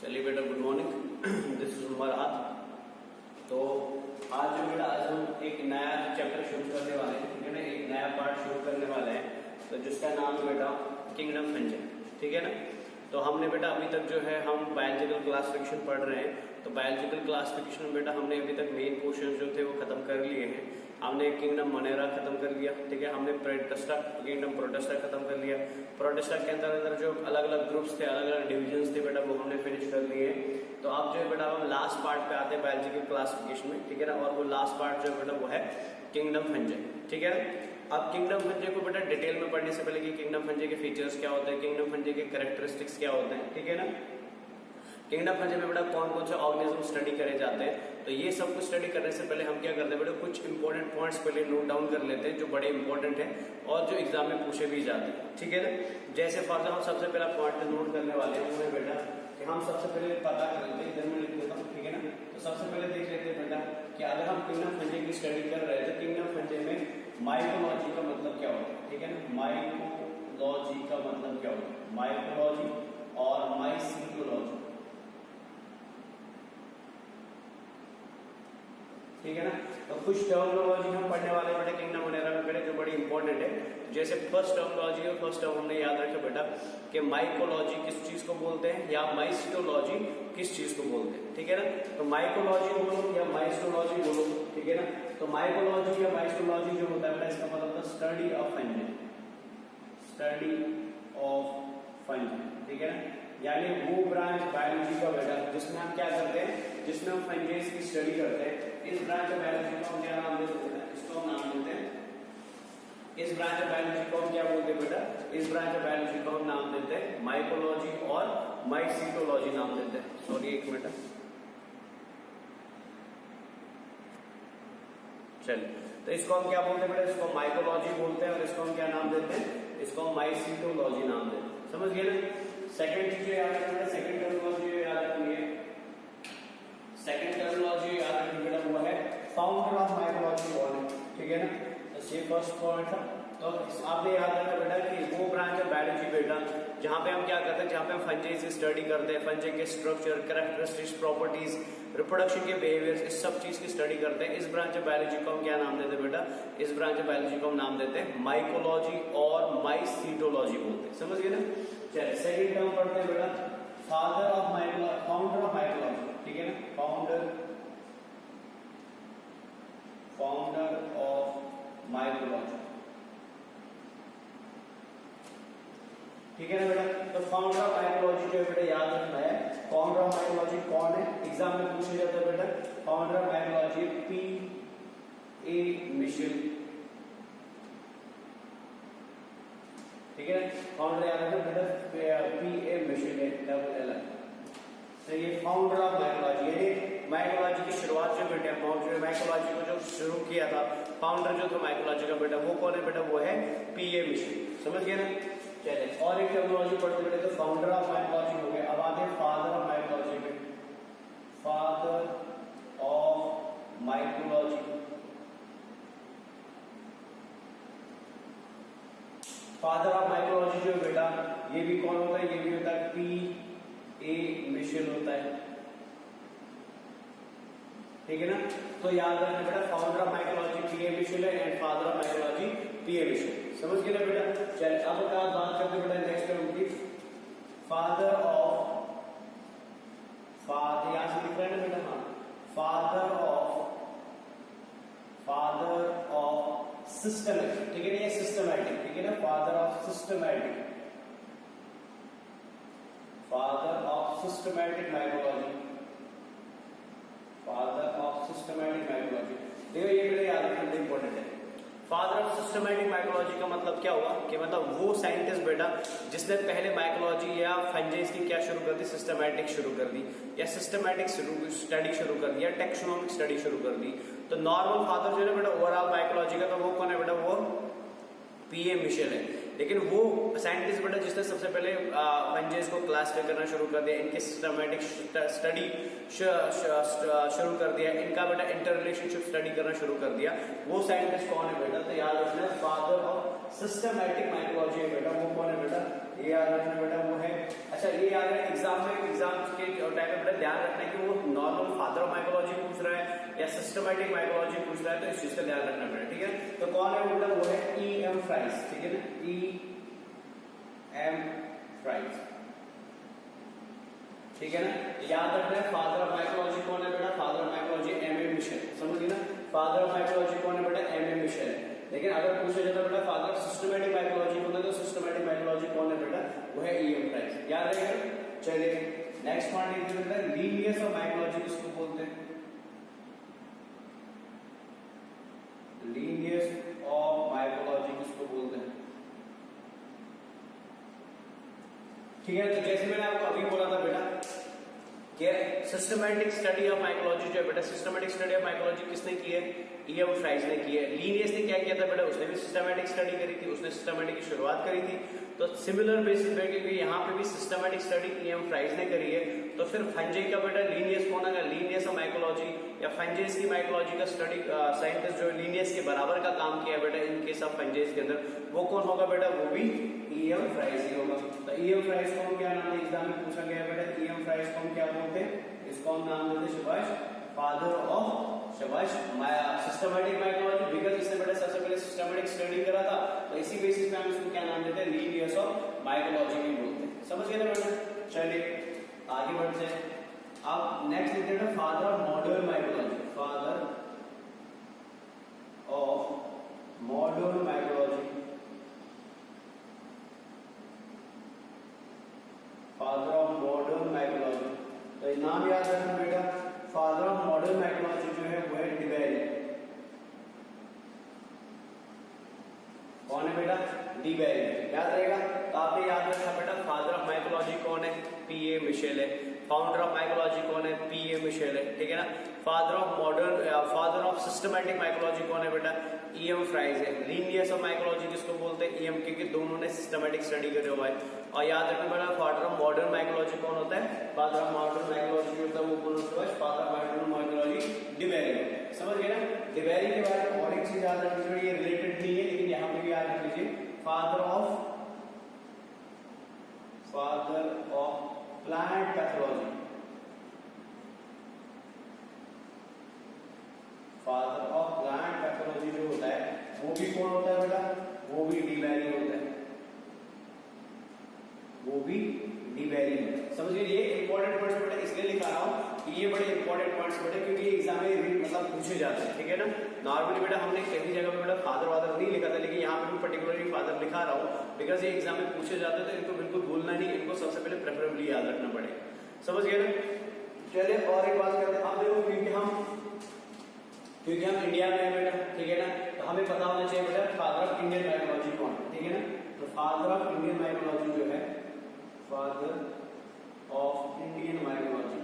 चलिए बेटा, good morning. This is मुराद। तो आज जो बेटा, आज हम एक नया चैप्टर शुरू करने वाले हैं, ठीक है ना, एक नया पार्ट शुरू करने वाले हैं, तो जिसका नाम है बेटा किंगडम फंजी, ठीक है ना। तो हमने बेटा अभी तक जो है हम बायोलॉजिकल क्लासिफिकेशन पढ़ रहे हैं। तो बायोलॉजिकल क्लासिफिकेशन में बेटा हमने अभी तक मेन पोर्शन जो थे वो खत्म कर लिए हैं। हमने किंगडम मोनेरा खत्म कर लिया, ठीक है। हमने प्रोटिस्टा, किंगडम प्रोटिस्टा खत्म कर लिया। प्रोटिस्टा के अंदर जो अलग अलग ग्रुप्स थे, अलग अलग डिविजन्स थे बेटा, वो हमने फिनिश कर लिए। तो अब जो है बेटा हम लास्ट पार्ट पे आते हैं बायोलॉजिकल क्लासिफिकेशन में, ठीक है ना। और वो लास्ट पार्ट जो है बेटा वो है किंगडम फंजी, ठीक है। अब किंगडम फंजी को बेटा डिटेल में पढ़ने से पहले कि किंगडम फंजी के फीचर्स क्या होते हैं, किंगडम फंजी के कैरेक्टरिस्टिक्स क्या होते हैं, ठीक है ना। किंगडम फंजी में बेटा कौन कौन से ऑर्गेनिज्म स्टडी करे जाते हैं, तो ये सब कुछ स्टडी करने से पहले हम क्या करते हैं बेटा, कुछ इंपॉर्टेंट पॉइंट्स पहले नोट डाउन कर लेते हैं जो बड़े इंपॉर्टेंट हैं और जो एग्जाम में पूछे भी जाते हैं, ठीक है ना। जैसे फॉर एग्जाम्पल सबसे पहला पॉइंट नोट करने वाले हैं वो है बेटा कि हम सबसे पहले पता कर लेते हैं, इधर में लिख देता हूँ, ठीक है ना। तो सबसे पहले देख लेते हैं बेटा कि अगर हम किंगडम फंजी की स्टडी कर रहे हैं तो किंगडम फंजी में माइकोलॉजी का मतलब क्या होता है, ठीक है ना। माइकोलॉजी का मतलब क्या होता है, माइकोलॉजी और माइसीटोलॉजी, ठीक है ना। तो कुछ टर्मिनोलॉजी हम पढ़ने वाले बेटा किंगडम मोनेरा में बेटा जो बड़ी इंपॉर्टेंट है। जैसे फर्स्ट टर्मिनोलॉजी है, फर्स्ट टर्म हमने याद रखा बेटा कि माइकोलॉजी किस चीज को बोलते हैं या माइसीटोलॉजी किस चीज को बोलते हैं, ठीक है ना। तो माइकोलॉजी बोलो या माइसीटोलॉजी बोलो, ठीक है ना। तो माइकोलॉजी या माइसीटोलॉजी जो होता है बेटा, इसका मतलब होता है study of fungi, study of fungi, ठीक है ना। यानी वो ब्रांच बायोलॉजी का बेटा जिसमें हम क्या करते हैं, जिसमें हम फंजीज की स्टडी करते हैं। इस ब्रांच ऑफ बायोलॉजी को हम क्या नाम देते हैं, इसको हम नाम देते हैं, इस ब्रांच ऑफ बायोलॉजी को हम क्या बोलते हैं बेटा, इस ब्रांच ऑफ बायोलॉजी को हम नाम देते हैं माइकोलॉजी और माइसीटोलॉजी नाम देते हैं। सॉरी एक मिनट, चलिए। तो इसको हम क्या बोलते हैं बेटा, इसको माइकोलॉजी बोलते हैं और इसको हम क्या नाम देते हैं, इसको हम माइसीटोलॉजी नाम देते हैं। समझ गए ना। सेकंड चीज याद रखना, सेकंड टर्मिनोलॉजी याद रखनी है, सेकंड टर्मिनोलॉजी याद रखनी बेटा वो है फाउंडर ऑफ माइकोलॉजी कौन है, ठीक है ना। तो ये फर्स्ट पॉइंट था। तो आपने याद रखा बेटा कि वो ब्रांच ऑफ बायोलॉजी बेटा जहां पे हम क्या करते हैं, जहां पे हम फंजी की स्टडी करते हैं, फंजी के स्ट्रक्चर, कैरेक्टरिस्टिक्स, प्रॉपर्टीज, रिप्रोडक्शन के बिहेवियर्स, इस सब चीज की स्टडी करते हैं। इस ब्रांच ऑफ बायोलॉजी को हम क्या नाम देते हैं बेटा, इस ब्रांच ऑफ बायोलॉजी को हम नाम देते हैं माइकोलॉजी और माइसीटोलॉजी बोलते हैं। समझ गए ना। चलिए सेकंड टर्म पढ़ते हैं बेटा, father of mycology, founder of mycology, ठीक है ना। फाउंडर ऑफ माइकोलॉजी, ठीक है ना बेटा। तो फाउंडर ऑफ माइकोलॉजी जो है बेटा याद रखना है, फाउंडर ऑफ माइकोलॉजी कौन है, एग्जाम में पूछा जाता है बेटा। Founder of mycology P.A. Michel, ठीक है। फाउंडर याद रखना बेटा P.A. मिशेल है, डबल एल। तो ये फाउंडर ऑफ माइकोलॉजी, यानी माइकोलॉजी की शुरुआत जो बेटा माइकोलॉजी को जो शुरू किया था, फाउंडर जो था माइकोलॉजी का बेटा वो कौन है बेटा, वो है P.A. मिशेल। समझ गए ना। चलिए और एक टर्मिनोलॉजी पढ़ते बेटे, तो फाउंडर ऑफ माइकोलॉजी हो गया। अब आते हैं फादर ऑफ माइकोलॉजी में, father of mycology, father of mycology जो बेटा ये भी कौन होता है, ये भी होता है P.A. मिशेल होता है, ठीक है ना। तो याद रखना बेटा founder of mycology P.A. Micheli है and father of mycology P.A. Micheli. समझ गए ना बेटा। चलिए अब बात करते हैं बेटा नेक्स्ट टर्म की, फादर ऑफ, यहां से लिख रहे हैं ना बेटा, हाँ, फादर ऑफ सिस्टमैटिक, ठीक है ना, ये सिस्टमैटिक, ठीक है ना। Father of systematic, father of systematic mycology, father of systematic mycology. देखो ये बेटा याद रखना इंपॉर्टेंट है। फादर ऑफ सिस्टमैटिक माइकोलॉजी का मतलब क्या हुआ कि मतलब वो साइंटिस्ट बेटा जिसने पहले माइकोलॉजी या फंजीज की क्या शुरू कर दी, सिस्टमैटिक शुरू कर दी, या सिस्टमैटिक स्टडी शुरू कर दी, या टेक्सोनोमिक स्टडी शुरू कर दी। तो नॉर्मल फादर जो है बेटा ओवरऑल माइकोलॉजी का, तो वो कौन है बेटा, वो P.A. मिशेल है। लेकिन वो साइंटिस्ट बेटा जिसने सबसे पहले फंजीज को क्लासिफाई करना शुरू कर दिया, इनकी सिस्टमैटिक स्टडी शुरू कर दिया, इनका बेटा इंटर रिलेशनशिप स्टडी करना शुरू कर दिया, वो साइंटिस्ट कौन है बेटा, तो याद रखना फादर ऑफ सिस्टमैटिक माइकोलॉजी है बेटा, वो कौन है बेटा, ये याद रखना बेटा वो है। अच्छा ये याद रखना एग्जाम के टाइम पे बेटा ध्यान रखना है कि वो नॉर्मल फादर ऑफ माइकोलॉजी पूछ रहा है या सिस्टमैटिक माइकोलॉजी पूछ रहा है, तो इस चीज का ध्यान रखना पड़ेगा, ठीक है। तो कौन है बेटा, वो है E.M. फ्राइज, ठीक है ना, E.M. फ्राइज, ठीक है ना। याद रखना है फादर ऑफ माइकोलॉजी कौन है बेटा, father of mycology M.A. Michel, समझिए ना, फादर ऑफ माइकोलॉजी कौन है बेटा, M.A. मिशेल। लेकिन अगर पूछा जाता बेटा फादर ऑफ सिस्टमैटिक माइकोलॉजी कौन है, तो सिस्टमैटिक माइकोलॉजी कौन है बेटा, वो है E.M. फ्राइज, याद रहेगा। चलिए नेक्स्ट पॉइंट लिखते हैं बेटा, लीनियस ऑफ माइकोलॉजी किसको बोलते हैं, लीनियस ऑफ माइकोलॉजी किसको बोलते हैं, ठीक है। तो जैसे मैंने आपको अभी बोला था बेटा कि सिस्टमैटिक स्टडी ऑफ माइकोलॉजी जो है बेटा, सिस्टमैटिक स्टडी ऑफ माइकोलॉजी किसने की है, E.M. फ्राइज ने की है। लीनियस ने क्या किया था बेटा, उसने भी सिस्टमैटिक स्टडी करी थी, उसने सिस्टमैटिक की शुरुआत करी थी। तो सिमिलर बेसिस पे क्योंकि यहाँ पे भी सिस्टमैटिक स्टडी E.M. फ्राइज ने करी है, तो फिर फंजे का बेटा लीनियस कौन है, लीनियस ऑफ माइकोलॉजी या फंजेस की माइकोलॉजी का स्टडी साइंटिस्ट जो लीनियस के बराबर का काम किया बेटा इन केस ऑफ फंजेस के अंदर, वो कौन होगा बेटा, वो भी E.M. फ्राइज ही होगा। तो E.M. फ्राइज को हम क्या नाम है, एग्जाम में पूछा गया बेटा, E.M. फ्राइज को हम क्या बोलते हैं, इसको हम नाम देते शाबाश फादर ऑफ शाबाश सिस्टमैटिक माइकोलॉजी, बिकॉज इसने बेटा सबसे पहले सिस्टमैटिक स्टडी करा था, तो इसी बेसिस पे हम इसको क्या नाम देते हैं, लीनियस ऑफ माइकोलॉजी भी बोलते हैं, समझ गए ना बेटा। चलिए आगे बढ़ते हैं। अब नेक्स्ट लिखते हैं father of modern mycology, father of modern mycology, father of modern mycology. तो नाम याद रखना बेटा, फादर ऑफ मॉडर्न माइकोलॉजी जो है वो है डिबेरी, कौन है बेटा, डिबेरी, याद रहेगा। तो आपने याद रखना बेटा फादर ऑफ माइकोलॉजी कौन है, P.A. मिशेल है। फाउंडर ऑफ माइकोलॉजी कौन है, P.A. मिशेल है, ठीक है ना। Father of modern father of systematic mycology कौन है बेटा, E.M. फ्राइज है। लीनियस ऑफ माइकोलॉजी किसको बोलते हैं, E.M. क्योंकि दोनों ने सिस्टमैटिक स्टडी करे हुआ है। और याद रखना बेटा फादर ऑफ मॉडर्न माइकोलॉजी कौन होता है, फादर ऑफ मॉडर्न माइकोलॉजी होता है वो कौन होता है, फादर ऑफ मॉडर्न माइकोलॉजी डिबेरी, समझ गए ना। डिबेरी के बारे में और एक चीज याद रखनी चाहिए, ये रिलेटेड नहीं है लेकिन यहाँ पे भी याद रख लीजिए, father of plant pathology, father of plant pathology जो होता है वो भी कौन होता है बेटा, वो भी डिबेरी होता है, वो भी डिबेरी होता है, समझ गए। ये इंपॉर्टेंट पॉइंट्स बेटा इसलिए लिखा रहा हूँ कि ये बड़े इंपॉर्टेंट पॉइंट्स बेटा क्योंकि एग्जाम में मतलब पूछे जाते हैं, ठीक है ना। नॉर्मली बेटा हमने कई जगह पे बेटा फादर वादर नहीं लिखा था, लेकिन यहाँ पे भी पर्टिकुलरली फादर लिखा रहा हूँ बिकॉज ये एग्जाम में पूछे जाते हैं, तो इनको बिल्कुल भूलना नहीं, इनको सबसे पहले प्रेफरेबली याद रखना पड़ेगा, समझ गए ना। चलिए और एक बात करते हैं, अब देखो क्योंकि हम इंडिया में है बेटा, ठीक है ना, तो हमें पता होना चाहिए बेटा फादर ऑफ इंडियन माइकोलॉजी कौन है, ठीक है ना। तो फादर ऑफ इंडियन माइकोलॉजी जो है, father of Indian mycology,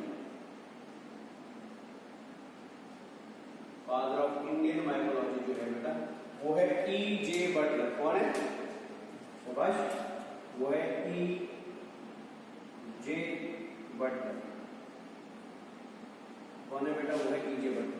father of Indian mycology जो है बेटा वो है E.J. बटलर, कौन है शाबाश, वो है E.J. बटलर, कौन है बेटा, वो है E.J. बटलर,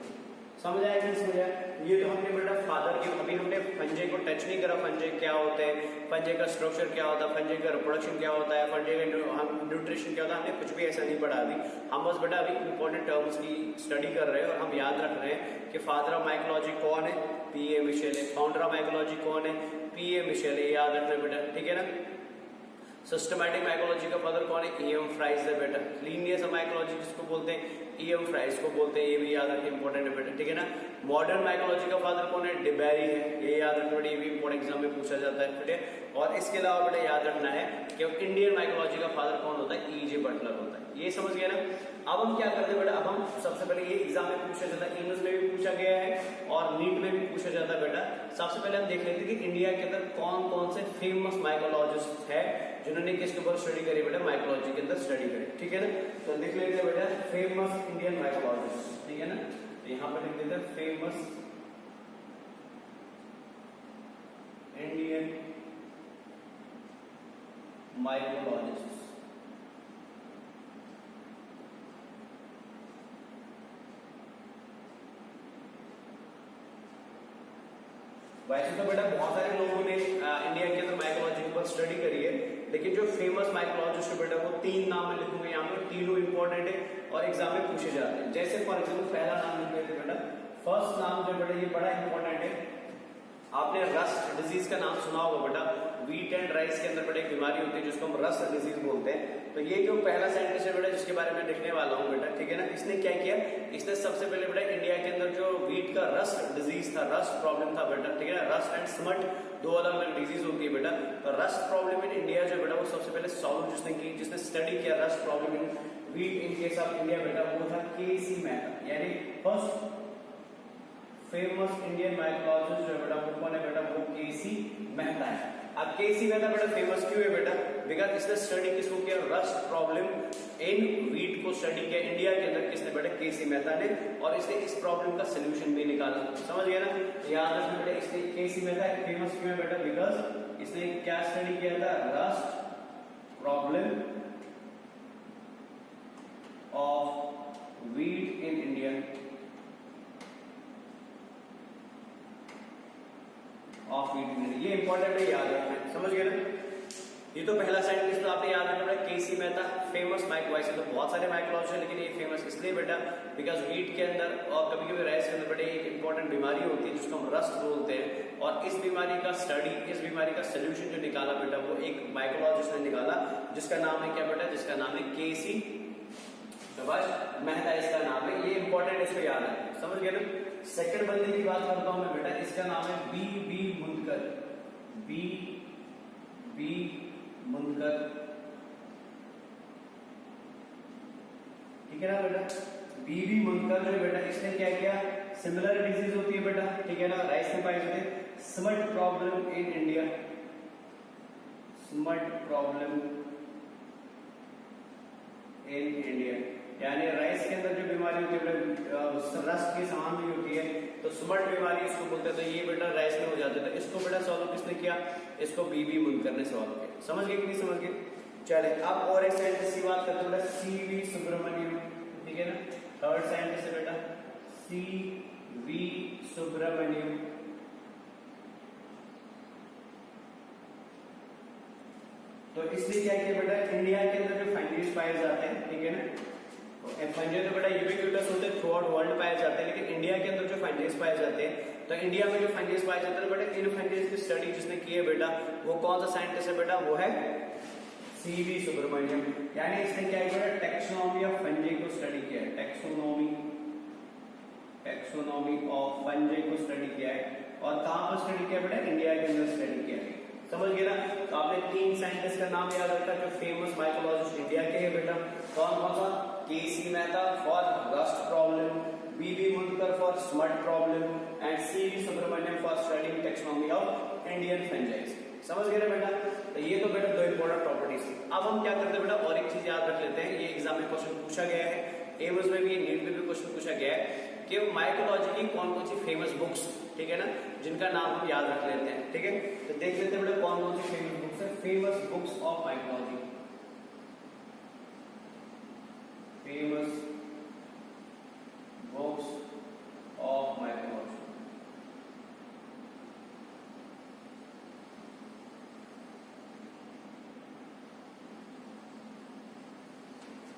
समझ आया कि समझ आया। ये तो हमने बेटा फादर के, अभी हमने फंजे को टच नहीं करा, फंजे क्या होते हैं, फंजे का स्ट्रक्चर क्या होता है, फंजे का रिप्रोडक्शन क्या होता है, फंजे का न्यूट्रिशन क्या होता है, हमने कुछ भी ऐसा नहीं पढ़ा अभी। हम बस बेटा अभी इंपॉर्टेंट टर्म्स की स्टडी कर रहे हैं और हम याद रख रहे हैं कि फादर ऑफ माइकोलॉजी कौन है, P.A. मिशेल है। फाउंडर ऑफ माइकोलॉजी कौन है, P.A. मिशेल है, याद रखना बेटा, ठीक है ना। सिस्टमैटिक माइकोलॉजी का फादर कौन है, E.M. फ्राइज है बेटा। लीनियस माइकोलॉजी किसको बोलते हैं, E.M. फ्राइज को बोलते हैं, ये भी याद रखें, इंपॉर्टेंट है बेटा, ठीक है ना। मॉडर्न माइकोलॉजी का फादर कौन है, डिबेरी है, ये याद रखना बेटा, ये भी इंपॉर्टेंट एग्जाम में पूछा जाता है, ठीक है। और इसके अलावा बेटा याद रखना है कि इंडियन माइकोलॉजी का फादर कौन होता है, E.J. बटलर होता है, ये समझ गया ना। अब हम क्या करते हैं बेटा, अब हम सबसे पहले ये एग्जाम में पूछा जाता है, इंग्लिश में भी पूछा गया है और नीट में भी पूछा जाता है बेटा। सबसे पहले हम देख लेते हैं कि इंडिया के अंदर कौन कौन से फेमस माइकोलॉजिस्ट है जिन्होंने किसके ऊपर स्टडी करी बेटा, माइकोलॉजी के अंदर स्टडी करी, ठीक है ना। तो लिख लेते हैं बेटा फेमस इंडियन माइकोलॉजिस्ट, ठीक है ना। तो यहाँ पर लिख देते हैं फेमस इंडियन माइकोलॉजिस्ट। वैसे तो बेटा बहुत सारे लोगों ने इंडिया के अंदर माइकोलॉजी के ऊपर स्टडी करी है, लेकिन जो फेमस माइकोलॉजिस्ट है बेटा वो 3 नाम मैं लिखूंगा यहाँ पे, तीनों इंपॉर्टेंट है और एग्जाम में पूछे जाते हैं। जैसे फॉर एग्जाम्पल पहला नाम लिख लेते बेटा, फर्स्ट नाम जो बेटा ये बड़ा इंपॉर्टेंट है, आपने रस्ट डिजीज का नाम सुना होगा बेटा। व्हीट एंड राइस के अंदर बेटा एक बीमारी होती है जिसको हम रस्ट डिजीज बोलते हैं। तो ये जो पहला साइंटिस्ट है बेटा जिसके बारे में लिखने वाला हूँ बेटा, ठीक है ना, इसने क्या किया, इसने सबसे पहले बेटा इंडिया के अंदर जो व्हीट का रस्ट डिजीज था, रस्ट प्रॉब्लम था बेटा, ठीक है ना, रस्ट एंड स्मट दो अलग अलग डिजीज होती है बेटा। तो रस्ट प्रॉब्लम इन इंडिया जो बेटा वो सबसे पहले सॉल्व जिसने की, जिसने स्टडी किया rust problem in wheat in case of India बेटा, वो था केसी मेहता, यानी फर्स्ट फेमस इंडियन माइकोलॉजिस्ट जो बेटा वो कौन है बेटा, वो केसी मेहता है। अब केसी मेहता बेटा फेमस क्यों है बेटा, बिकॉज इसने स्टडी किसको किया, रस्ट प्रॉब्लम इन व्हीट को स्टडी किया इंडिया के अंदर, किसने बेटा, केसी मेहता ने, और इसने इस प्रॉब्लम का सोल्यूशन भी निकाला। समझ गया ना, याद रखना बेटा, इसने केसी मेहता फेमस क्यों है बेटा, बिकॉज इसने क्या स्टडी किया था, rust problem of wheat in India, of wheat in India. ये इंपॉर्टेंट है, याद रखना है, समझ गए ना। ये तो पहला साइंटिस्ट तो आपने याद रखना है, केसी मेहता, फेमस माइकोलॉजिस्ट। तो बहुत सारे माइकोलॉजिस्ट है लेकिन ये फेमस इसलिए बेटा बिकॉज व्हीट के अंदर और कभी कभी राइस के अंदर बेटा एक इंपॉर्टेंट बीमारी होती है जिसको हम रस्ट बोलते हैं, और इस बीमारी का स्टडी, इस बीमारी का सोल्यूशन जो निकाला बेटा वो एक माइकोलॉजिस्ट ने निकाला, जिसका नाम है क्या बेटा, जिसका नाम है केसी मेहता, इसका नाम है। ये इंपॉर्टेंट, इसको याद है, समझ गए ना। सेकंड बंदे की बात करता हूं मैं बेटा, इसका नाम है बी मुनकर, बी मुनकर, ठीक है ना बेटा। बी मुनकर जो है बेटा, इसने क्या किया, सिमिलर डिजीज होती है बेटा, ठीक है ना, राइस में पाए जाते हैं, smut problem in India, smut problem in India, यानी राइस के अंदर जो बीमारी होती है रस्ट के समान भी होती है, तो स्मट बीमारी इसको बोलते हैं। तो ये बेटा राइस में हो जाता है, तो इसको बेटा सॉल्व किसने किया, इसको बी मुनकर ने सॉल्व किया। समझ गए कि नहीं समझ गए। चले अब और एक साइंटिस्ट की बात करते हैं बेटा, सीवी सुब्रमण्यम, ठीक है ना, थर्ड साइंटिस्ट है बेटा सीवी सुब्रमण्यम। तो इसलिए क्या किया बेटा, इंडिया के अंदर जो फंजीज पाए जाते हैं, ठीक है ना, फंजीज तो बेटा यूबिक्विटस होते हैं, थ्रू आउट वर्ल्ड पाए जाते हैं, लेकिन इंडिया के अंदर जो फंजीज पाए जाते हैं, तो इंडिया में जो फंजीज पाए जाते हैं बेटा, इन फंजीज की स्टडी जिसने की है बेटा, वो कौन सा साइंटिस्ट है बेटा, वो है सीवी सुब्रमण्यम। यानी इसने क्या किया बेटा, टैक्सोनॉमी ऑफ फंजी को स्टडी किया है, टैक्सोनॉमी ऑफ फंजी को स्टडी किया है, और कहां पर स्टडी किया बेटा, इंडिया के अंदर स्टडी किया है। समझ गए ना। तो आपने 3 साइंटिस्ट का नाम याद रखा जो फेमस माइकोलॉजिस्ट इंडिया के हैं बेटा, कौन कौन सा, K C Mehta for rust problem, B Mundkur for smut problem, and C V Subramaniam for studying taxonomy of Indian franchise. समझ गए ना बेटा। तो ये तो बेटा 2 इंपॉर्टेंट प्रॉपर्टीज थी। अब हम क्या करते हैं बेटा, और एक चीज याद रख लेते हैं, ये एग्जाम में क्वेश्चन पूछा गया है, एम्स में भी, नीट में भी क्वेश्चन पूछा गया है कि माइकोलॉजी की कौन कौन सी फेमस बुक्स, ठीक है ना, जिनका नाम हम याद रख लेते हैं, ठीक है। तो देख लेते हैं बेटा कौन कौन सी फेमस बुक्स है, famous books of mycology, famous books of mycology.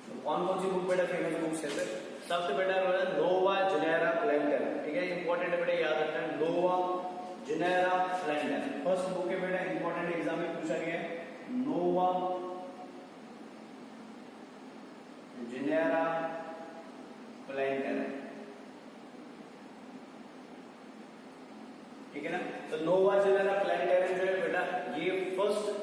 तो कौन कौन सी बुक बेटा फेमस बुक्स है, सबसे बेटा नोवा जेनेरा प्लैंटर, ठीक है, इंपॉर्टेंट है बेटा, याद रखना है, नोवा जेनेरा प्लैंटर फर्स्ट बुक है बेटा, इंपॉर्टेंट एग्जाम में पूछा गया है, नोवा जेनेरा प्लैंटर, ठीक है ना। तो नोवा जेनेरा प्लैंटर जो है बेटा, ये फर्स्ट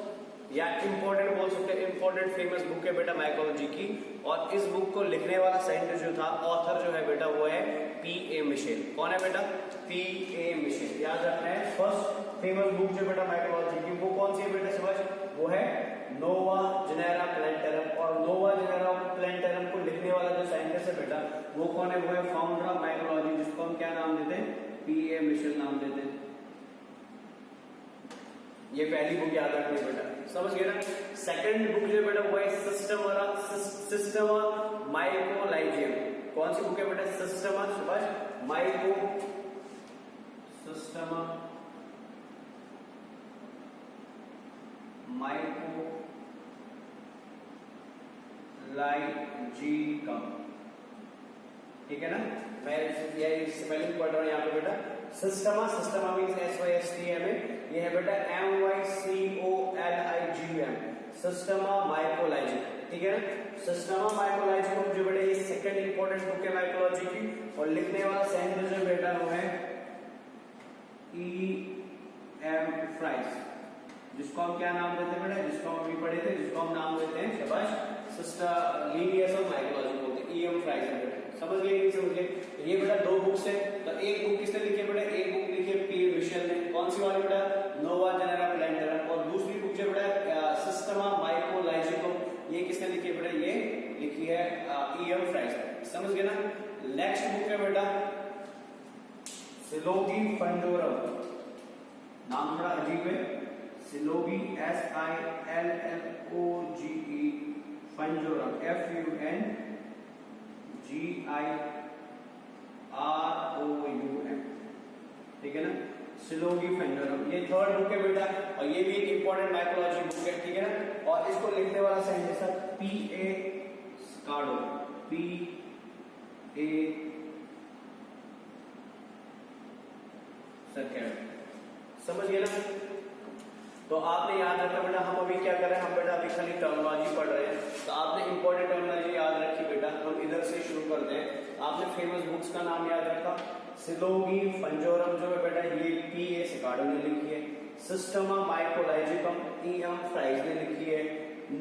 या इंपॉर्टेंट बोल सकते हैं, इंपॉर्टेंट फेमस बुक है बेटा माइकोलॉजी की, और इस बुक को लिखने वाला साइंटिस्ट जो था, ऑथर जो है बेटा वो है पी.ए. मिशेल। कौन है बेटा, पी.ए. मिशेल, याद रखना है। फर्स्ट फेमस बुक जो बेटा माइकोलॉजी की, वो कौन सी है बेटा, समझ, वो है नोवा जेनेरा प्लैंटरम, और नोवा जेनेरा प्लैंटरम को लिखने वाला जो साइंटिस्ट है बेटा, वो कौन है, वो है फाउंडर ऑफ माइकोलॉजी, जिसको हम क्या नाम देते हैं, पी.ए. मिशेल नाम देते हैं। ये पहली बुक याद रखनी है बेटा, समझ गए ना। सेकंड बुक जो बेटा वो है सिस्टमा माइकोलाइजियम। कौन सी बुक है बेटा, सिस्टमा माइकोलाइजियम, माइकोलाइजिकम, ठीक है ना। मैं ये स्पेलिंग पढ़ रहा हूं यहाँ पे बेटा, सिस्टमा, सिस्टमा मींस SYSTMA, ये है बेटा MYCOLIGUM, सिस्टमा माइकोलाइजिकम, ठीक है ना। सिस्टमा माइकोलाइजिकम जो बेटा ये सेकंड इंपॉर्टेंट बुक है माइकोलॉजी की, और लिखने वाला सेंटर जो बेटा वो है E.M. फ्राइस, जिसको हम क्या नाम देते हैं बेटा, जिसको हम अभी पढ़े थे, जिसको हम नाम देते हैं शाबाश सिस्टर लीनियस ऑफ माइकोलॉजी बोलते हैं, E.M. फ्राइस है बेटा। समझ गए नहीं समझ गए। ये बेटा दो बुक्स है, तो एक बुक किसने लिखी है बेटा, एक बुक लिखी है P.A. मिशेल ने, कौन सी वाली बेटा, नोवा जनरा प्लैंटरम, और दूसरी बुक जो बेटा सिस्टमा माइकोलाइजिकम, ये किसने लिखी है बेटा, ये लिखी है E.M. फ्राइस। समझ गए ना। नेक्स्ट बुक है बेटा सिलोगी फंडोरम, नाम थोड़ा अजीब है, सिलोगी SILLOGE फंजोरम FUNGIROUM, ठीक है ना, सिलोगी फंजोरम, ये थर्ड बुक है बेटा, और ये भी एक इंपॉर्टेंट माइकोलॉजी बुक है, ठीक है ना। और इसको लिखने वाला साइंटिस्ट P.A. स्कार्डो, P.A. समझ गए ना। तो आपने याद रखा बेटा, हम अभी क्या कर रहे हैं, हम बेटा अभी खाली टर्मिनोलॉजी पढ़ रहे हैं, तो आपने इंपॉर्टेंट टर्मिनोलॉजी याद रखी बेटा। हम इधर से शुरू करते हैं। आपने फेमस बुक्स का नाम याद रखा, सिलोगी फंजोरम जो है बेटा ये P.A. स्कार्डो ने लिखी है, सिस्टमा माइकोलाइजिकम E.M. फ्राइस ने लिखी है,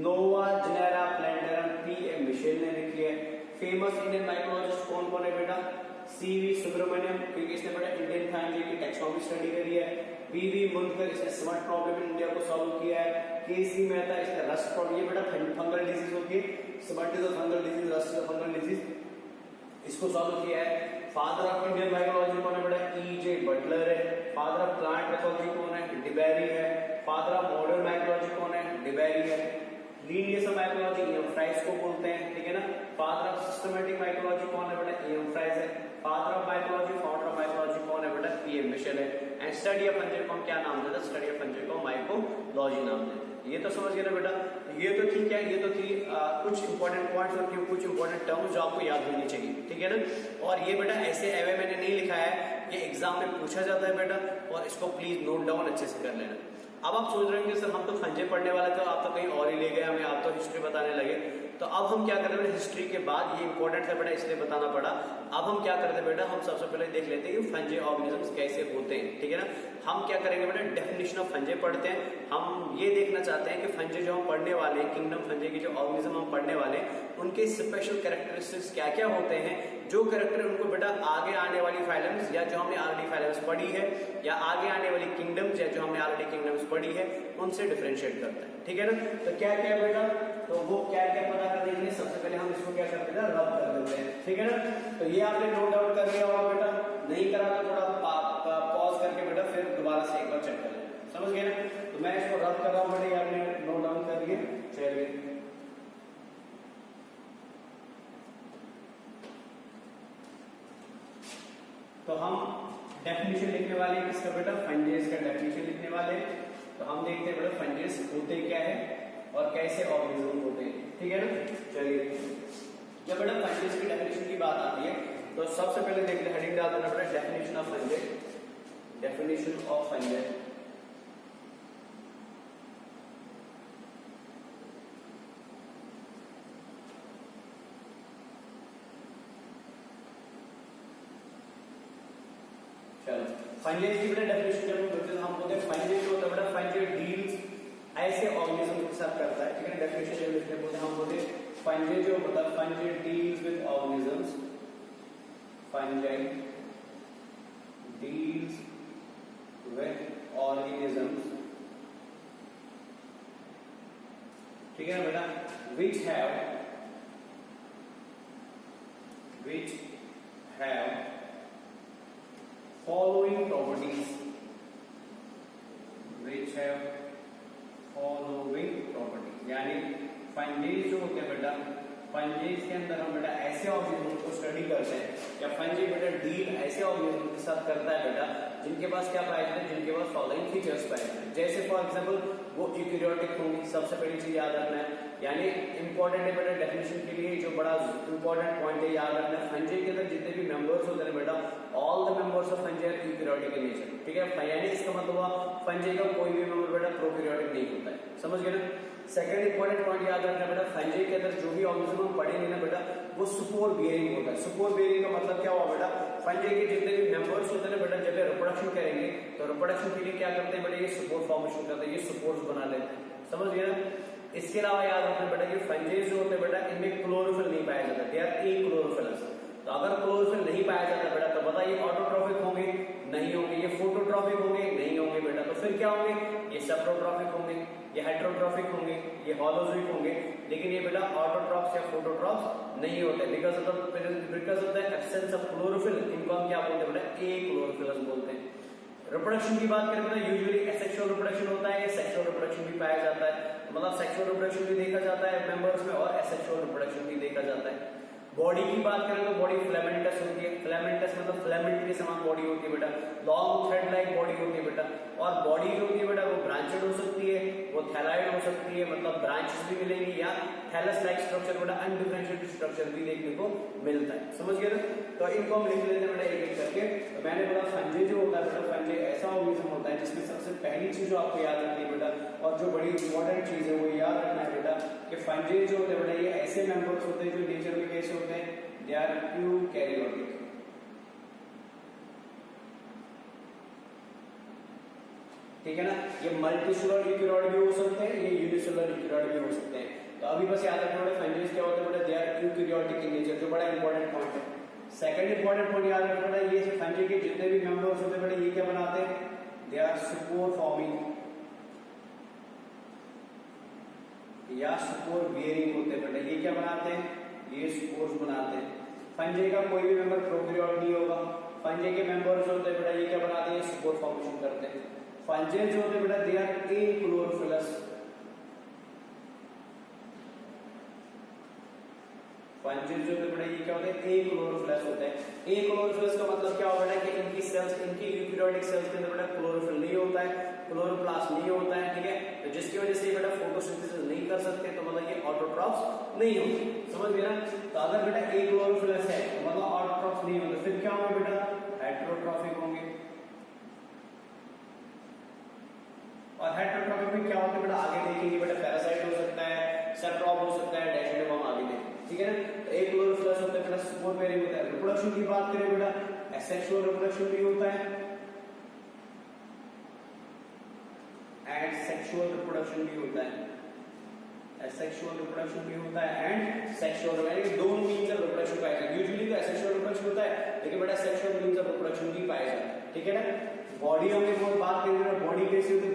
नोवा जनरा प्लैंटरम P.A. मिशेल ने लिखी है। फेमस इंडियन माइकोलॉजिस्ट कौन कौन है बेटा, C.V. सुब्रमण्यम, क्योंकि इसने बेटा इंडियन फैमिली की टैक्सोनॉमी स्टडी करी है। B.V. मुनकर, इसने स्मट प्रॉब्लम इन इंडिया को सॉल्व किया है। K.C. मेहता, इसने रस्ट प्रॉब्लम, ये बेटा फंगल डिजीज होती है, smut is a fungal disease, rust is a fungal disease, इसको सॉल्व किया है। फादर ऑफ इंडियन माइकोलॉजी कौन है बेटा, E.J. बटलर है। फादर ऑफ प्लांट पैथोलॉजी कौन है, डिबेरी है। फादर ऑफ मॉडर्न माइकोलॉजी कौन है, डिबेरी है। Linnaeus of mycology E.M. Fries को बोलते हैं, ठीक है ना। फादर ऑफ सिस्टमैटिक माइकोलॉजी कौन है बेटा, E.M. फ्राइस है। Father of mycology, founder of mycology कौन है बेटा, P.A. मिशेल है। एंड स्टडी ऑफ फंजी को हम क्या नाम देते हैं, स्टडी ऑफ फंजी को माइकोलॉजी नाम देते हैं। ये तो समझ गए ना बेटा। ये तो ठीक है, ये तो थी कुछ इंपॉर्टेंट पॉइंट्स और कुछ इंपॉर्टेंट टर्म्स जो आपको याद होनी चाहिए, ठीक है ना। और ये बेटा ऐसे एवे मैंने नहीं लिखा है, ये एग्जाम में पूछा जाता है बेटा, और इसको प्लीज नोट डाउन अच्छे से कर लेना। अब आप सोच रहे हैं सर हम तो फंजे पढ़ने वाले थे, आप तो कहीं और ही ले गए हमें, आप तो हिस्ट्री बताने लगे। तो अब हम क्या करते हैं, हिस्ट्री के बाद ये इंपॉर्टेंट है बेटा इसलिए बताना पड़ा। अब हम क्या करते हैं बेटा, हम सबसे पहले देख लेते हैं कि फंजे ऑर्गेनिजम्स कैसे होते हैं, ठीक है ना। हम क्या करेंगे बेटा, डेफिनेशन ऑफ फंजे पढ़ते हैं। हम ये देखना चाहते हैं कि फंजे जो हम पढ़ने वाले हैं, किंगडम फंजे के जो ऑर्गेनिज्म हम पढ़ने वाले हैं, उनके स्पेशल कैरेक्टरिस्टिक्स क्या क्या होते हैं, जो कैरेक्टर उनको बेटा आगे आने वाली फाइलम्स या जो हमने ऑलरेडी फाइलम्स पढ़ी है, या आगे आने वाली किंगडम्स या जो हमने ऑलरेडी किंगडम्स पढ़ी है, उनसे डिफरेंशिएट करता है, ठीक है ना। तो क्या क्या बेटा, तो वो क्या क्या पता करने के लिए सबसे पहले हम इसको क्या करते हैं, रब कर देते हैं, ठीक है ना। तो ये आपने नोट डाउन कर लिया होगा बेटा, नहीं करा तो थोड़ा पॉज करके बेटा फिर दोबारा से एक बार चेक कर लें, समझ गए ना। तो मैं इसको रब कर रहा हूँ बेटा, ये आपने नोट डाउन कर लिए, चलिए। तो हम डेफिनेशन लिखने वाले हैं किसका बेटा, फंजेस का डेफिनेशन लिखने वाले हैं। तो हम देखते हैं बेटा फंजेस होते क्या है और कैसे ऑर्गेनिज्म होते हैं, ठीक है ना। चलिए, जब बेटा फंजेस की डेफिनेशन की बात आती है तो सबसे पहले देख ले, हेडिंग डाल देना बेटा, definition of fungi, definition of fungi. Fungi की बेटा डेफिनेशन जब हम बोलते हैं, हम बोलते हैं फंजेस जो होता है बेटा, फंजे डील्स ऐसे ऑर्गेनिज्म के साथ करता है, ठीक है। डेफिनेशन जब लिखते हैं बोलते हैं, हम बोलते हैं फंजे जो होता है, फंजे deals with organisms, फंजे deals with organisms, ठीक है ना बेटा, which have following properties, which have following properties, यानी फंजेस जो होते हैं बेटा, फंजेस के अंदर हम बेटा ऐसे ऑर्गेनिज्म को स्टडी करते हैं, या फंजे बेटा डील ऐसे ऑर्गेनिज्म के साथ करता है बेटा जिनके पास क्या पाया जाता है, जिनके पास फॉलोइंग फीचर्स पाए जाते हैं। जैसे फॉर एग्जांपल वो यूकैरियोटिक होंगे, सबसे पहली चीज याद रखना है, यानी इंपॉर्टेंट है बेटा डेफिनेशन के लिए जो बड़ा इंपॉर्टेंट पॉइंट है याद रखना है, फंजी के अंदर जितने भी मेंबर्स होते हैं बेटा, all the members of fungi are eukaryotic in nature, ठीक है, यानी इसका मतलब हुआ फंजी का कोई भी मेंबर बेटा प्रोकैरियोटिक नहीं होता है, समझ गए ना। सेकंड इंपॉर्टेंट पॉइंट याद रखना बेटा, फंजी के अंदर जो भी ऑर्गेनिज्म हम पढ़ेंगे ना बेटा, वो सुपोर बियरिंग होता है। सुपोर बियरिंग का मतलब क्या हुआ बेटा, फंजी के जितने भी मेंबर्स होते हैं ना बेटा, जब ये रिप्रोडक्शन करेंगे तो रिप्रोडक्शन के लिए क्या करते हैं बेटा, ये सुपोर फॉर्मेशन करते हैं, ये सुपोर्स बना लेते हैं, समझ गए ना। इसके अलावा याद रखना बेटा कि फंजी जो होते हैं बेटा, इनमें क्लोरोफिल नहीं पाया जाता, दे आर एक्लोरोफिलस। तो अगर क्लोरोफिल नहीं पाया जाता बेटा, तो बताइए ऑटोट्रॉफिक होंगे, नहीं होंगे, ये फोटोट्रॉफिक होंगे, नहीं होंगे बेटा, तो फिर क्या होंगे, ये सेप्रोट्रॉफिक होंगे, ये हेटेरोट्रॉफिक होंगे, ये होलोजोइक होंगे, लेकिन ये बेटा ऑटोट्रॉफ्स या फोटोट्रॉफ्स नहीं होते, because of the absence of chlorophyll. इनको हम क्या बोलते हैं बेटा, एक्लोरोफिलस बोलते हैं। रिप्रोडक्शन की बात करें बेटा, यूजुअली एसेक्सुअल रिप्रोडक्शन होता है, सेक्सुअल रिप्रोडक्शन भी पाया जाता है, मतलब सेक्सुअल रिप्रोडक्शन भी देखा जाता है मेंबर्स में और एसेक्सुअल रिप्रोडक्शन भी देखा जाता है। बॉडी की बात करें तो बॉडी फिलामेंटस होती है, फिलामेंटस मतलब फिलामेंट के समान बॉडी होती है बेटा, लॉन्ग थ्रेड लाइक बॉडी होती है बेटा, और बॉडी जो होती है बेटा वो ब्रांचेड हो सकती है, वो थैलाइड हो सकती है, मतलब ब्रांचेस भी मिलेंगी, या थैलस लाइक स्ट्रक्चर बेटा अनडिफरेंशिएटेड स्ट्रक्चर भी देखने को मिलता है, समझ गए ना। तो इनको हम लिख लेते हैं बेटा एक एक करके। तो मैंने बोला फंजी जो होता है बेटा, फंजी ऐसा ऑर्गेनिज्म होता है जिसमें सबसे पहली चीज जो आपको याद रखनी है बेटा, और जो बड़ी इंपॉर्टेंट चीज है वो याद रखना है बेटा, कि फंजी जो होते हैं बेटा, ये ऐसे मेंबर्स होते हैं जो नेचर में कैसे होते हैं, दे आर यूकैरियोटिक, ठीक है ना। ये मल्टीसेलुलर यूकैरियोट भी हो सकते हैं, ये यूनिसेलुलर यूकैरियोट भी हो सकते हैं। तो अभी बस याद रखना बेटा, फंजीज क्या होते हैं बेटा, they are eukaryotic in nature, जो बड़ा इंपॉर्टेंट पॉइंट है। सेकंड इंपॉर्टेंट पॉइंट याद रखना बेटा, ये फंजी के जितने भी मेंबर्स होते हैं बेटा, ये क्या बनाते हैं, दे आर सुपोर फॉर्मिंग या सुपोर बियरिंग होते हैं बेटा, ये क्या बनाते हैं, ये स्पोर्स बनाते हैं। फंजी का कोई भी मेंबर प्रोकैरियोट नहीं होगा, फंजी के मेंबर्स जो होते हैं बेटा, ये क्या बनाते हैं, स्पोर फॉर्मेशन करते हैं। फंजी जो होते हैं बेटा, दे आर एक्लोरोफिलस, फंजी जो होते हैं बेटा, ये क्या होते हैं, एक्लोरोफिलस होते हैं। एक्लोरोफिलस का मतलब क्या होगा बेटा, कि इनकी सेल्स, इनकी यूकैरियोटिक सेल्स के अंदर बेटा क्लोरोफिल नहीं होता है, क्लोरोप्लास्ट नहीं होता है, ठीक है, तो जिसकी वजह से ये बेटा फोटोसिंथेसिस नहीं कर सकते, तो मतलब ये ऑटोट्रॉफ्स नहीं होंगे, समझ गए ना। तो अगर बेटा एक्लोरोफिलस है तो मतलब ऑटोट्रॉफ्स नहीं होंगे, फिर क्या होंगे बेटा, हेटेरोट्रॉफिक होंगे। और हेटेरोट्रॉफिक में क्या होता है बेटा, आगे देखेंगे बेटा, पैरासाइट हो सकता है, सेप्रोप हो सकता है, डैशेड हम आगे देखेंगे, ठीक है ना। तो एक्लोरोफिलस होता है बेटा, सुपोर बियरिंग होता है। रिप्रोडक्शन की बात करें बेटा, एसेक्सुअल रिप्रोडक्शन भी होता है एंड सेक्सुअल रिप्रोडक्शन भी होता है, एसेक्सुअल रिप्रोडक्शन भी होता है एंड सेक्सुअल, यानी दोनों मींस ऑफ रिप्रोडक्शन पाए जाते हैं। यूजुअली तो एसेक्सुअल रिप्रोडक्शन होता है, लेकिन बेटा सेक्सुअल मींस ऑफ रिप्रोडक्शन भी पाए जाते हैं, ठीक है ना। बॉडी हमने बहुत बात करी बेटा, बॉडी कैसी होती है,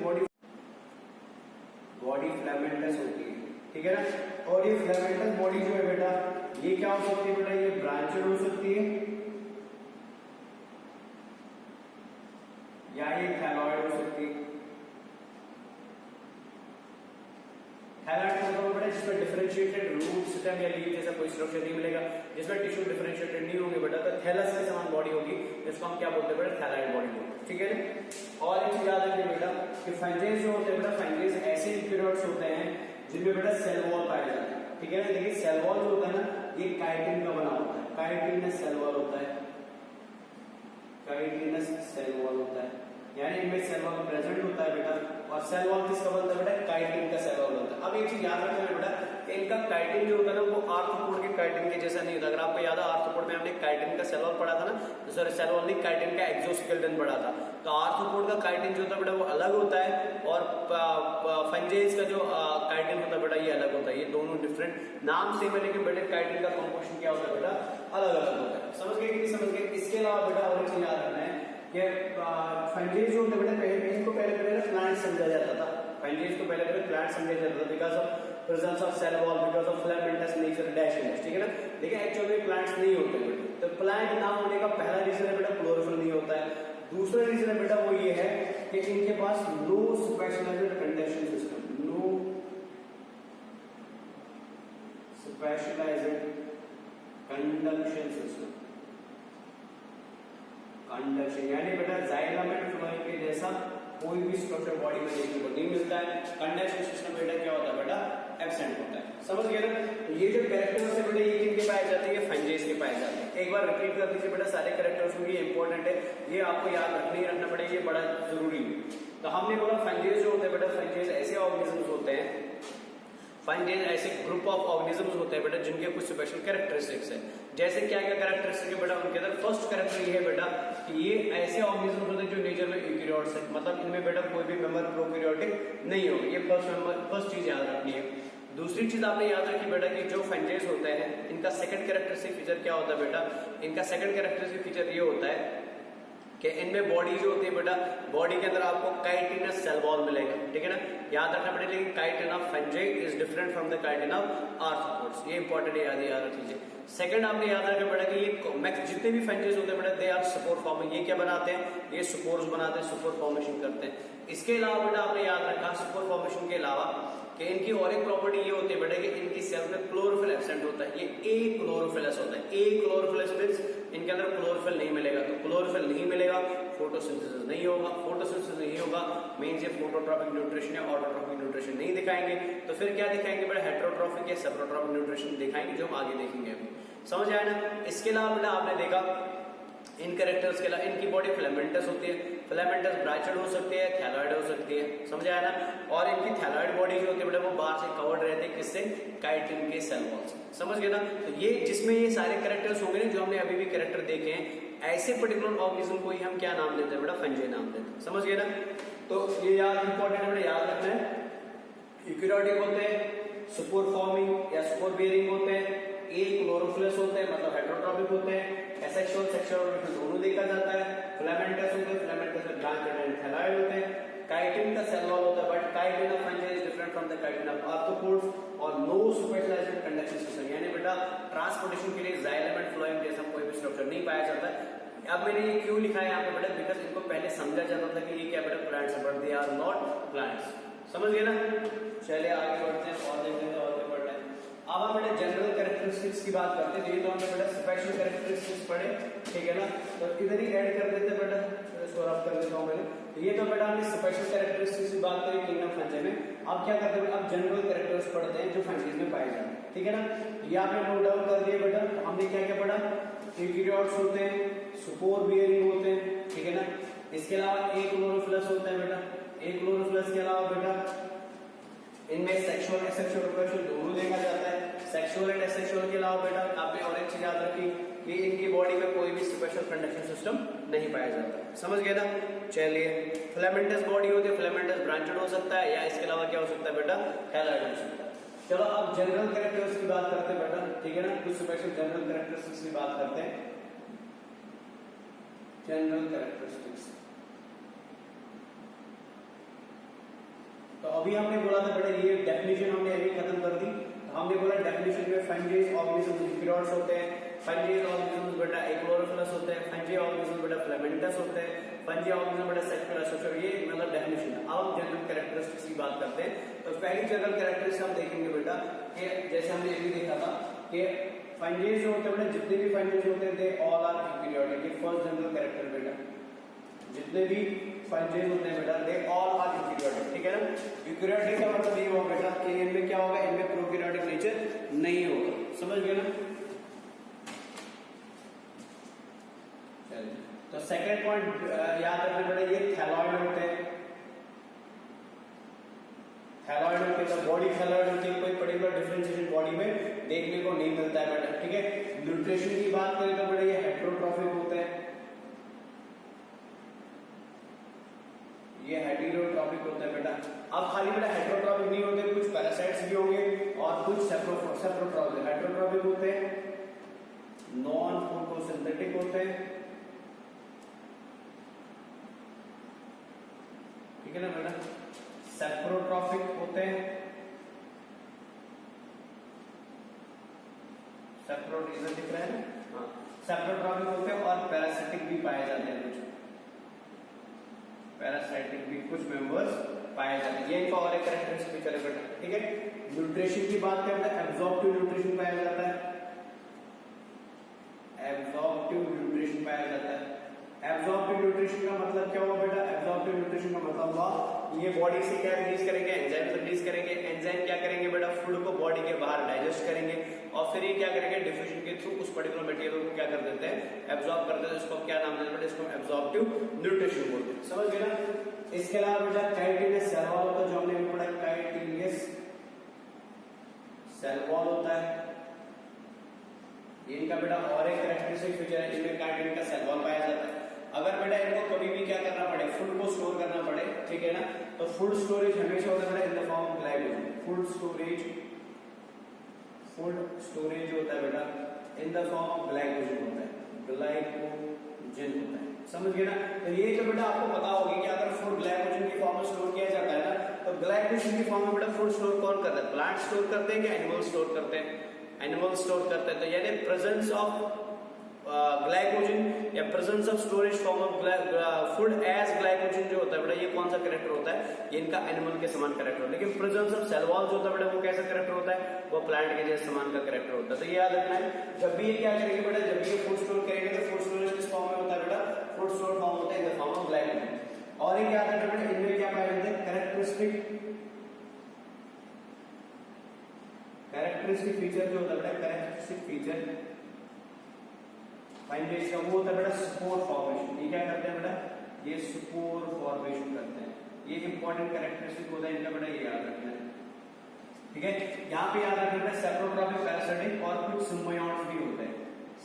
बॉडी फिलामेंटस होती है, ठीक है ना। और ये फिलामेंटस बॉडी जो है बेटा, ये क्या हो सकती है बेटा, ये ब्रांचेड हो सकती है या ये थैलॉइड हो सकती है। थैलॉइड मतलब बेटा जिसमें डिफरेंशिएटेड रूट सिस्टम या लीफ जैसा कोई स्ट्रक्चर नहीं मिलेगा, जिसमें टिश्यू डिफरेंशिएटेड नहीं होंगे बेटा, तो थैलस के समान बॉडी होगी, जिसको हम क्या बोलते हैं बेटा, थैलॉइड बॉडी बोलते हैं, ठीक है ना। और एक चीज याद रखिए बेटा, कि फंजीज जो होते हैं बेटा, फंजीज ऐसे यूकैरियोट्स होते हैं जिनमें बेटा सेल वॉल पाए जाते हैं, ठीक है ना। देखिए सेल वॉल जो होता है ना, ये काइटिन का बना होता है, काइटिनस सेल वॉल होता है, काइटिनस सेल वॉल होता है, यानी इनमें सेल वॉल प्रेजेंट होता है बेटा। और सेल वॉल किसका बनता है बेटा, काइटिन का सेल वॉल होता है। अब एक चीज याद रखना है बेटा, कि इनका काइटिन जो होता है ना, वो आर्थ्रोपोड के काइटिन के जैसा नहीं होता। अगर आपको याद है, आर्थ्रोपोड में हमने काइटिन का सेल वॉल पढ़ा था ना, तो सॉरी सेल वॉल नहीं, काइटिन का एक्सोस्केलेटन पढ़ा था। तो आर्थ्रोपोड का काइटिन जो होता है बेटा, वो अलग होता है, और फंजीज का जो काइटिन होता है बेटा, ये अलग होता है। ये दोनों डिफरेंट नाम सेम है, लेकिन बेटा काइटिन का कंपोजिशन क्या होता है बेटा, अलग अलग होता है। समझ गए कि नहीं समझ गए। इसके अलावा बेटा और एक चीज याद रखना है कि फंजीज जो होते हैं बेटा, इनको पहले प्लांट समझा जाता था, फंजीज को पहले प्लांट समझा जाता था, because of presence of cell wall, because of filamentous nature dash, ठीक है ना। लेकिन एक्चुअली में प्लांट्स नहीं होते बेटा। तो प्लांट ना होने का पहला रीजन है बेटा, क्लोरोफिल नहीं होता है। दूसरा रीजन है बेटा, वो ये है कि इनके पास no specialised conduction system, no specialised conduction system, conduction, यानी बेटा जाइलम एंड फ्लोएम के जैसा कोई भी स्ट्रक्चर बॉडी में देखने को नहीं मिलता है। कंडक्शन सिस्टम बेटा क्या होता है बेटा, एब्सेंट होता है। समझ गए ना? ये जो कैरेक्टर्स है बेटा ये किनके पाए जाते हैं, ये फंजेस के पाए जाते हैं। एक बार रिपीट कर दीजिए बेटा सारे कैरेक्टर्स, क्योंकि इंपॉर्टेंट है, ये आपको याद रखना पड़ेगा, ये बड़ा जरूरी है। तो हमने बोला फंजेस जो होते हैं बेटा, फंजेस ऐसे ऑर्गेनिजम्स होते हैं, फंजेस ऐसे ग्रुप ऑफ ऑर्गेनिजम्स होते हैं बेटा जिनके कुछ स्पेशल कैरेक्टरिस्टिक्स है। जैसे क्या क्या कैरेक्टरिस्टिक है बेटा, उनके अंदर फर्स्ट कैरेक्टर ये है बेटा कि ये ऐसे ऑर्गेनिजम्स होते हैं जो नेचर में यूकैरियोट्स है, मतलब इनमें बेटा कोई भी मेंबर प्रोकैरियोटिक नहीं होगा। ये फर्स्ट चीज याद रखनी है। दूसरी चीज आपने याद रखी बेटा कि जो फंजेस होते हैं इनका सेकंड कैरेक्टरिस्टिक फीचर क्या होता है बेटा, इनका सेकंड कैरेक्टरिस्टिक फीचर ये होता है कि इनमें बॉडी जो होती है बेटा, बॉडी के अंदर आपको काइटिनस सेल वॉल मिलेगा, ठीक है ना, याद रखना पड़ेगा। लेकिन chitin of fungi is different from the chitin of arthropods, ये इंपॉर्टेंट याद रख लीजिए। सेकंड आपने याद रखना पड़ेगा कि ये जितने भी फंजेस होते हैं बेटा दे आर स्पोर फॉर्मिंग, ये क्या बनाते हैं, ये स्पोर्स बनाते हैं, स्पोर फॉर्मेशन करते हैं। इसके अलावा बेटा आपने याद रखा स्पोर फॉर्मेशन के अलावा कि इनकी और एक प्रॉपर्टी ये होती है बेटा कि इनकी सेल में क्लोरोफिल एब्सेंट होता है, ये ए क्लोरोफिलस होता है। ए क्लोरोफिलस मींस इनके अंदर क्लोरोफिल नहीं मिलेगा, तो क्लोरोफिल नहीं मिलेगा, फोटोसिंथेसिस नहीं होगा, फोटोसिंथेसिस नहीं होगा मींस ये फोटोट्रॉपिक न्यूट्रिशन या ऑटोट्रॉपिक न्यूट्रिशन नहीं दिखाएंगे। तो फिर क्या दिखाएंगे बेटा, हेटेरोट्रॉपिक या सेप्रोट्रॉपिक न्यूट्रिशन दिखाएंगे, जो हम आगे देखेंगे अभी। समझ आया ना? इसके अलावा बेटा आपने देखा इन कैरेक्टर्स के अलावा इनकी बॉडी फिलामेंटस होती है, फिलामेंटस ब्रांचेड हो सकती है, थैलॉइड हो सकती है। समझ आया ना? और इनकी थैलॉइड बॉडी जो होती है बेटा वो बाहर से कवर्ड रहती है, किससे, काइटिन के सेल वॉल से। समझ गए ना? तो ये जिसमें ये सारे कैरेक्टर्स होंगे ना जो हमने अभी भी कैरेक्टर देखे हैं, ऐसे पर्टिकुलर ऑर्गेनिज्म को ही हम क्या नाम देते हैं बेटा, फंजाई नाम देते हैं। समझ गए ना? तो ये याद इंपॉर्टेंट है बेटा, याद रखना है। यूकैरियोटिक होते हैं, स्पोर फॉर्मिंग या स्पोर बेयरिंग होते हैं, ए क्लोरोफिलस होते हैं मतलब हेटेरोट्रॉपिक होते हैं, एसेक्सुअल सेक्सुअल दोनों देखा जाता है, फिलामेंटस होते हैं, फिलामेंटस में ब्रांचेड एंड थैलॉइड होते हैं, काइटिन का सेल वॉल होता है, but chitin of fungi is different from the chitin of arthropods, और नो स्पेशलाइज्ड कंडक्शन सिस्टम, यानी बेटा ट्रांसपोर्टेशन के लिए जाइलम एंड फ्लोएम जैसा कोई भी स्ट्रक्चर नहीं पाया जाता है। अब मैंने ये क्यों लिखा है यहाँ पे बेटा, बिकॉज इनको पहले समझा जाता था कि ये क्या बेटा प्लांट्स है, but they are not plants. समझ गए ना? चलिए आगे बढ़ते हैं और देखते हैं और क्या पढ़ना है। अब हम बेटा जनरल कैरेक्टरिस्टिक्स की बात करते हैं। ये तो हमने बेटा स्पेशल कैरेक्टरिस्टिक्स पढ़े, ठीक है ना, तो इधर ही ऐड कर देते हैं बेटा, इसको रफ कर देता हूं मैंने। तो ये तो बेटा हमने स्पेशल कैरेक्टरिस्टिक्स की बात करी किंगडम फंजाई में। अब क्या करते हैं, अब जनरल कैरेक्टर्स पढ़ते हैं जो फंजाई में पाए जाते हैं, ठीक है ना। ये आपने नोट डाउन कर दिया बेटा। हमने क्या क्या पढ़ा, यूकैरियोट्स होते हैं, स्पोर बेयरिंग होते हैं, ठीक है ना। इसके अलावा ए क्लोरोफिलस होता है बेटा, ए क्लोरोफिलस के अलावा बेटा इनमें सेक्सुअल एसेक्सुअल रिप्रोडक्शन दोनों देखा जाता है। सेक्सुअल एंड एसेक्सुअल के अलावा बेटा आपने और एक चीज याद रखी कि इनकी बॉडी में कोई भी स्पेशल कंडक्शन सिस्टम नहीं पाया जाता। समझ गए ना? चलिए, फिलामेंटस बॉडी होती है, फिलामेंटस ब्रांचेड हो सकता है, या इसके अलावा क्या हो सकता है बेटा, थैलॉइड हो सकता है। चलो अब जनरल कैरेक्टर्स की बात करते हैं बेटा, ठीक है ना, कुछ स्पेशल जनरल कैरेक्टरिस्टिक्स की बात करते हैं। जनरल कैरेक्टरिस्टिक्स तो अभी हमने बोला था बेटा, ये डेफिनेशन हमने अभी खत्म कर दी। तो हमने बोला डेफिनेशन में फंजाई ऑर्गेनिज्म यूकैरियोट्स होते हैं, फंजाई ऑर्गेनिज्म बेटा क्लोरोफिलस होते हैं, फंजाई ऑर्गेनिज्म बेटा फिलामेंटस होते हैं, फंजाई ऑर्गेनिज्म बेटा सेक्सुअल एसेक्सुअल, ये मतलब डेफिनेशन है। अब हम जनरल कैरेक्टरिस्टिक्स की बात करते हैं। तो पहली जनरल कैरेक्टरिस्टिक्स हम देखेंगे बेटा कि जैसे हमने अभी देखा था कि फंजाई जो होते हैं बेटा, जितने भी फंजाई होते हैं दे ऑल आर यूकैरियोटिक। ये फर्स्ट जनरल कैरेक्टर बेटा, जितने भी फंजाई होते हैं बेटा दे ऑल आर यूकैरियोटिक, ठीक है ना। यूकैरियोटिक का मतलब ये होगा बेटा कि इनमें क्या होगा, इनमें प्रोकैरियोटिक नेचर नहीं होगा। समझ गए ना? तो सेकंड पॉइंट याद रखना बेटा, ये थैलॉइड होते हैं, थैलॉइड होते हैं, बॉडी थैलॉइड होती है, कोई पर्टिकुलर डिफरेंशिएशन बॉडी में देखने को नहीं मिलता है बेटा, ठीक है। न्यूट्रिशन की बात करें तो बेटा ये हेटेरोट्रॉफिक होते हैं, ये हेटेरोट्रॉपिक होता है बेटा। अब खाली बेटा हेटेरोट्रॉपिक नहीं होते, कुछ पैरासाइट्स भी होंगे और कुछ सेप्रोट्रॉपिक। हेटेरोट्रॉपिक होते हैं, नॉन फोटोसिंथेटिक होते हैं, ठीक है ना बेटा। सेप्रोट्रॉपिक होते हैं, सेप्रोट्रॉपिक दिख रहा है ना, हाँ, सेप्रोट्रॉपिक होते हैं और पैरासिटिक भी पाए जाते हैं, कुछ पैरासाइटिक भी कुछ मेंबर्स पाए जाते हैं। ये इनका और एक कैरेक्टरिस्टिक है बेटा, ठीक है। न्यूट्रिशन की बात करें तो एब्जॉर्प्टिव न्यूट्रिशन पाया जाता है, एब्जॉर्प्टिव न्यूट्रिशन पाया जाता है। एब्जॉर्प्टिव न्यूट्रिशन का मतलब क्या हुआ बेटा? एब्जॉर्प्टिव न्यूट्रिशन का मतलब हुआ ये बॉडी से क्या रिलीज करेंगे? एंजाइम रिलीज करेंगे। एंजाइम क्या करेंगे बेटा? फूड को बॉडी के बाहर डाइजेस्ट करेंगे और फिर ये क्या करेंगे? डिफ्यूजन के थ्रू उस पर्टिकुलर मटेरियल को क्या कर देते हैं? एब्जॉर्ब कर देते हैं। इसको क्या नाम देते हैं बेटा? इसको एब्जॉर्प्टिव न्यूट्रिशन बोलते हैं। समझ गए ना? इसके अलावा बेटा काइटिलियस सेल वॉल होता है, जो हमने भी पढ़ा, काइटिलियस सेल वॉल होता है। इनका बेटा और एक कैरेक्टरिस्टिक फीचर है, इनमें काइटिन का सेल वॉल पाया जाता है। अगर बेटा इनको कभी भी क्या करना पड़े? फूड को स्टोर करना पड़े, ठीक है ना, तो फूड स्टोरेज हमेशा होता है बेटा in the form of glycogen. Food storage होता है बेटा in the form of glycogen होता है, ग्लाइकोजन होता है। समझ गए ना? तो ये जो बेटा आपको पता होगी कि अगर फूड ग्लाइकोजन की फॉर्म में स्टोर किया जाता है ना, तो ग्लाइकोजन की फॉर्म में बेटा फूड स्टोर कौन करता है? प्लांट स्टोर करते हैं कि एनिमल स्टोर करते हैं? एनिमल स्टोर करते हैं। तो यानी प्रेजेंस ऑफ ग्लाइकोजन या presence of storage form of food as glycogen जो होता है बेटा, ये कौन सा कैरेक्टर होता है? ये इनका एनिमल के समान कैरेक्टर होता है। लेकिन प्रेजेंस ऑफ सेल वॉल जो होता है बेटा, वो कैसा कैरेक्टर होता है? वो प्लांट के जैसे समान का कैरेक्टर होता है। तो ये याद रखना है, जब भी ये क्या करेंगे बेटा, जब भी ये फूड स्टोर करेंगे तो फूड स्टोरेज किस फॉर्म में होता है बेटा? फूड स्टोर फॉर्म होता है in the form of glycogen. और एक याद रखना बेटा, इनमें क्या पाया जाता है? कैरेक्टरिस्टिक फीचर जो होता है बेटा, कैरेक्टरिस्टिक फीचर फाइंडेज का वो होता है बेटा स्पोर फॉर्मेशन। ये क्या करते हैं बेटा? ये स्पोर फॉर्मेशन करते हैं। ये इंपॉर्टेंट कैरेक्टरिस्टिक होता है इनका बेटा, ये याद रखना है, ठीक है। यहाँ पे याद रखना है सेप्रोट्रॉपिक, पैरासिटिक और कुछ सिम्बायोट्स भी होते हैं,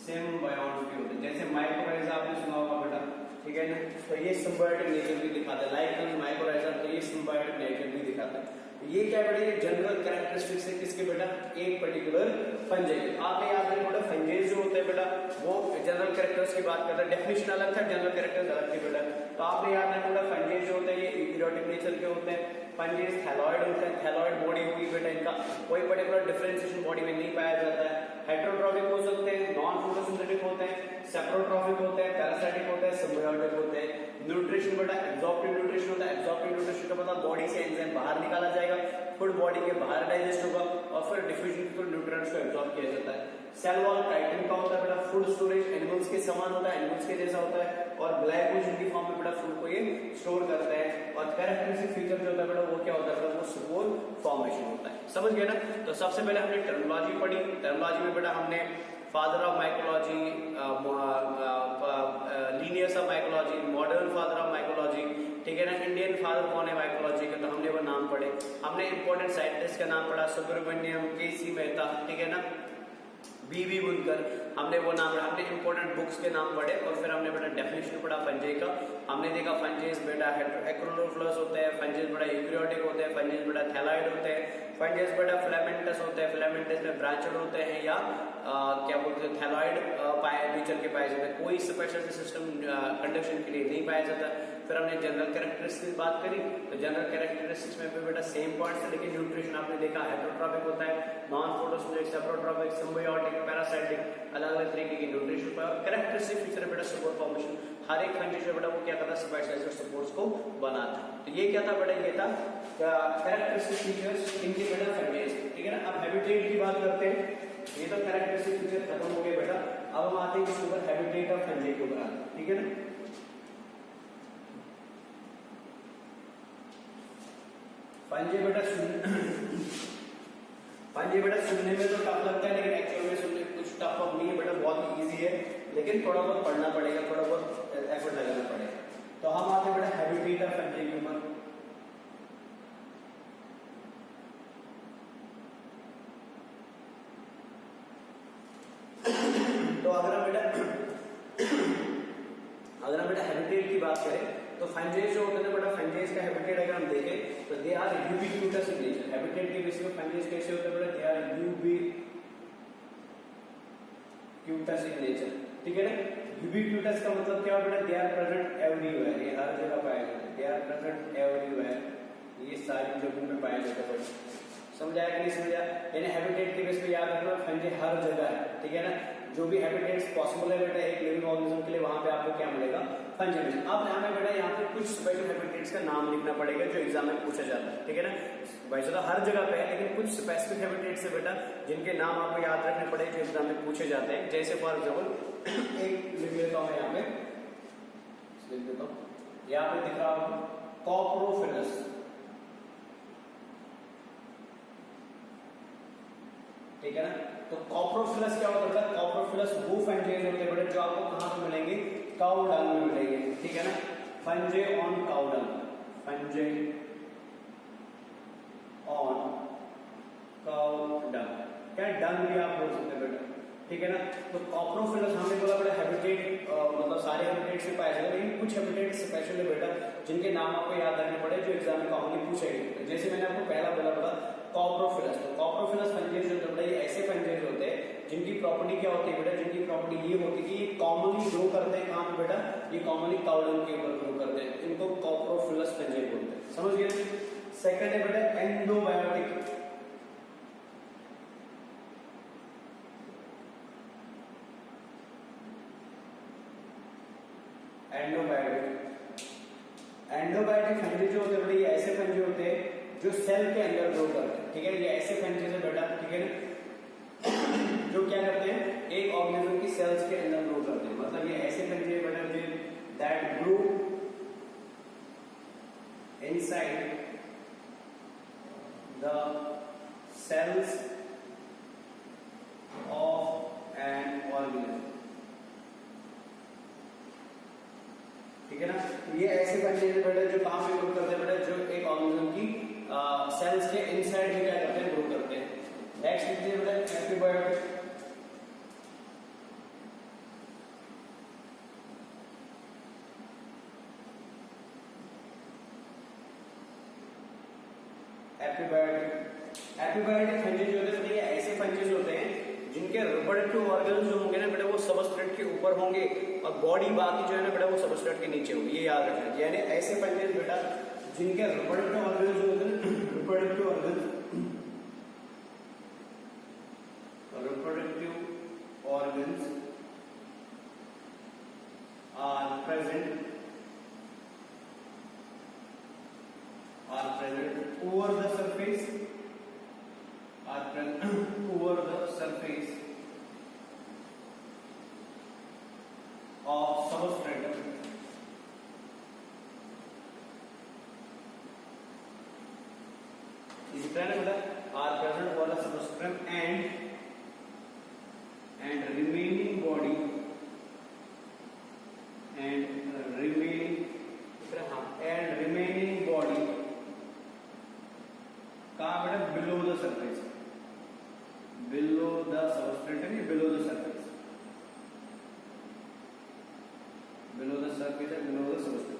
सिम्बायोट्स भी होते हैं। जैसे माइक्रोराइजा आपने सुना होगा बेटा, ठीक है ना, तो ये सिम्बायोटिक नेचर भी दिखाता है। लाइक माइक्रोराइजा, तो ये सिम्बायोटिक नेचर भी दिखाता है। ये क्या बेटा? ये जनरल कैरेक्टरिस्टिक्स है किसके बेटा? एक पर्टिकुलर फंजाई। आपने याद रखना बेटा, फंजाई जो होते हैं बेटा, वो जनरल कैरेक्टर्स की बात करता है। डेफिनेशन अलग था, जनरल कैरेक्टर्स अलग थे बेटा। तो आपने याद रखना बेटा, फंजाई जो होते हैं ये यूकेरियोटिक नेचर के होते हैं। फंजाई थैलॉइड होते हैं, थैलॉइड बॉडी होगी बेटा, इनका कोई पर्टिकुलर डिफरेंशिएशन बॉडी में नहीं पाया जाता है। हेटेरोट्रॉफिक हो सकते हैं, नॉन फोटोसिंथेटिक होते हैं, सेप्रोट्रॉफिक होते हैं, पैरासाइटिक होते हैं, सिम्बायोटिक होते हैं। न्यूट्रिशन बेटा एब्जॉर्प्टिव न्यूट्रिशन होता है। एब्जॉर्प्टिव न्यूट्रिशन का मतलब बॉडी से एंजाइम बाहर निकाला जाएगा, फूड बॉडी के बाहर डाइजेस्ट होगा और फिर डिफ्यूजन के थ्रू न्यूट्रिएंट्स को एब्जॉर्ब किया जाता है। सेल वॉल काइटिन का होता है बेटा, फूड स्टोरेज एनिमल्स के समान होता है, एनिमल्स के जैसा होता है, और ग्लाइकोजन की फॉर्म में बेटा फूड को ये स्टोर करते हैं। और कैरेक्टरिस्टिक फीचर जो होता है बेटा, वो क्या होता है बेटा? वो स्पोर फॉर्मेशन होता है। समझ गए ना? तो सबसे पहले हमने टर्मिनोलॉजी पढ़ी। टर्मिनोलॉजी में बेटा हमने father of mycology, Linnaeus of mycology, modern father of mycology, ठीक है ना, इंडियन फादर कौन है माइकोलॉजी के, तो हमने वो नाम पढ़े। हमने इंपॉर्टेंट साइंटिस्ट का नाम पढ़ा, सुब्रमण्यम, के.सी. मेहता, ठीक है ना, बी.बी. बुनकर, हमने वो नाम पढ़ा। हमने इंपॉर्टेंट बुक्स के नाम पढ़े और फिर हमने बेटा डेफिनेशन पढ़ा फंजाई का। हमने देखा फंजाइस बेटा एक्रोलोफ्लस होते हैं, फंजाइस बेटा यूकेरियोटिक होते हैं, फंजाइस बेटा थैलाइड होते हैं, फंजाइस बेटा फिलामेंटस होते हैं, फिलामेंटस में ब्रांचेड होते हैं, या क्या बोलते हैं, थैलाइड नेचर के पाए जाते हैं। कोई स्पेशल सिस्टम कंडक्शन के लिए नहीं पाया जाता। फिर हमने जनरल कैरेक्टरिस्टिक्स बात करी, तो जनरल कैरेक्टरिस्टिक्स में भी बेटा सेम पॉइंट्स है, लेकिन न्यूट्रिशन आपने देखा हेटेरोट्रॉपिक होता है, non photosynthetic, saprotrophic, symbiotic, parasitic, अलग अलग तरीके की न्यूट्रिशन पर। कैरेक्टरिस्टिक फीचर है बेटा सपोर्ट फॉर्मेशन। हर एक फंजाई जो बेटा वो क्या करता है? स्पेशलाइज्ड सपोर्ट्स को बनाता है। तो ये क्या था बेटा? ये था कैरेक्टरिस्टिक फीचर्स इनके बेटा फंजाइस, ठीक है ना। अब हैबिटेट की बात करते हैं। ये तो कैरेक्टरिस्टिक फीचर खत्म हो गए बेटा। अब हम आते हैं किसके ऊपर? हैबिटेट ऑफ फंजाई के ऊपर, ठीक है ना। फंजाई बेटा सुनने में तो टफ लगता है, लेकिन एक्चुअल में सुनने कुछ टफ नहीं है बेटा, बहुत इजी है, लेकिन थोड़ा बहुत पढ़ना पड़ेगा, थोड़ा बहुत एफर्ट लगाना पड़ेगा। तो हम आते हैं बेटा हैबिटेट ऑफ फंजाई के ऊपर। तो अगर हम बेटा हैबिटेट की बात करें, तो फंजाइस जो होते हैं बेटा, फंजाइस का हैबिटेट अगर हम देखें तो they are ubiquitous in nature. Habitat के बेसिस पे फंजाइस कैसे होते हैं बेटा? They are ubiquitous in nature, ठीक है ना। यूबिक्यूटस का मतलब क्या है बेटा? दे आर प्रेजेंट एवरीवेयर, ये हर जगह पाए जाते हैं। दे आर प्रेजेंट एवरीवेयर, ये सारी जगहों में पाए जाते हैं। समझ आया कि नहीं समझ आया? यानी हैबिटेट के बेस पे याद रखना, फंजाई हर जगह है, ठीक है ना। जो भी हैबिटेट्स पॉसिबल है बेटा एक लिविंग ऑर्गेनिज्म के लिए, वहां पे आपको क्या मिलेगा? फंजाई मिलेगा। अब हमें बेटा यहाँ पे कुछ स्पेशल हैबिटेट्स का नाम लिखना पड़ेगा जो एग्जाम में पूछा जाता है, ठीक है ना। वैसे तो हर जगह पे है, लेकिन कुछ स्पेसिफिक हैबिटेट्स है बेटा जिनके नाम आपको याद रखने पड़े, जो एग्जाम में पूछे जाते हैं। जैसे फॉर एग्जाम्पल एक लिख लेता हूं यहाँ पे, लिख देता हूं, यहाँ पे दिख रहा होगा कॉप्रोफिलस। ठीक है ना, तो कॉप्रोफिलस क्या होता है? कॉप्रोफिलस वो फंजेज होते हैं बेटा जो आपको कहां पे मिलेंगे? काउ डंग में मिलेंगे। ठीक है ना, फंजे on cow dung, फंजे on cow dung, क्या डंग भी आप बोल सकते हैं बेटा। ठीक है ना, तो कॉप्रोफिलस हमने बोला बेटा हैबिटेट मतलब सारे हैबिटेट से पाया जाएगा, लेकिन कुछ हैबिटेट स्पेशली बेटा जिनके नाम आपको याद रखने पड़े जो एग्जाम में कॉमनली पूछे गए। जैसे मैंने आपको पहला बोला बेटा कॉप्रोफिलस, तो कॉप्रोफिलस फंजेस जो होते हैं ऐसे फंजेस होते हैं जिनकी प्रॉपर्टी क्या होती है बेटा? जिनकी प्रॉपर्टी ये होती है कि ये कॉमनली ग्रो करते हैं कहां पे बेटा? ये कॉमनली काउ डंग के ऊपर ग्रो करते हैं, इनको कॉप्रोफिलस फंजेस बोलते हैं। समझ गए? सेकंड है बेटा एंडोबायोटिक। एंडोबायोटिक फंजे जो होते हैं बेटा ये ऐसे फंजे होते हैं जो सेल के अंदर ग्रो करते हैं। ठीक है, ये ऐसे फंजे से बेटा, ठीक है ना, जो क्या करते हैं? एक ऑर्गेनिज्म की सेल्स के अंदर ग्रो करते हैं। मतलब ये ऐसे फंजे बेटा जो that grow inside the cells of an organism. ठीक है ना, ये ऐसे फंजे बेटा जो काम में ग्रो करते हैं बेटा जो एक ऑर्गेनिज्म की सेल्स के इनसाइड में क्या करते हैं? ग्रो करते हैं। नेक्स्ट लिखिए बेटा एंटीबायोटिक। एंटीबायोटिक फंजे जो होते हैं ये ऐसे फंजेस होते हैं जिनके रिप्रोडक्टिव ऑर्गन जो होंगे ना बेटा वो सबस्ट्रेट के ऊपर होंगे और बॉडी बाकी जो है ना बेटा वो सबस्ट्रेट के नीचे होगी। ये याद रखना, यानी ऐसे फंजेस बेटा जिनके रिप्रोडक्टिव ऑर्गन जो होते हैं, reproductive organ are present over the surface, are present over the surface of substratum. Is it clear? Are present over the substratum and remaining body कहाँ बेटा? Below the surface, below the substratum, below the surface, below the surface है, below the substratum.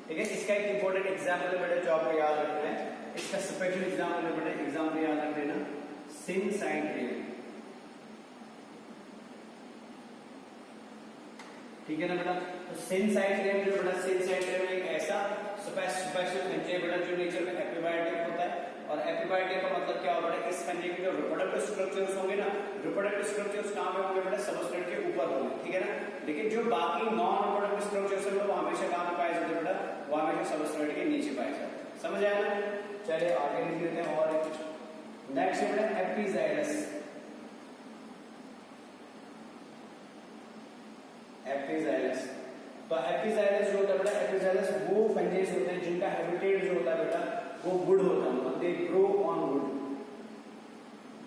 ठीक है, इसका एक important example है बेटा जो आपको याद रखना है, इसका स्पेशल एग्जाम्पल है बेटा, एग्जाम्पल याद रख लेना, सिनसाइट्रियम। ठीक है ना बेटा, तो सिनसाइट्रियम जो बेटा, सिनसाइट्रियम एक ऐसा स्पेशल फंजे बेटा जो नेचर में एपिबायोटिक होता है। और एपिबायोटिक का मतलब क्या होगा बेटा? इस फंजे के जो रिप्रोडक्टिव स्ट्रक्चर्स होंगे ना, रिप्रोडक्टिव स्ट्रक्चर्स कहां पे होंगे बेटा? सबस्ट्रेट के ऊपर होंगे। ठीक है ना, लेकिन जो बाकी नॉन रिप्रोडक्टिव स्ट्रक्चर्स है वो हमेशा कहां पे पाए जाते हैं बेटा? वो हमेशा सबस्ट्रेट के नीचे पाए जाते हैं। समझ आया ना? चलिए आगे लिख लेते हैं और कुछ। नेक्स्ट है बेटा एपिजाइलस। एपिजाइलस, तो एपिजाइलस जो होता है बेटा, एपिजाइलस वो फंजेस होते हैं जिनका हैबिटेट जो होता है बेटा वो वुड होता है। मतलब they grow on would,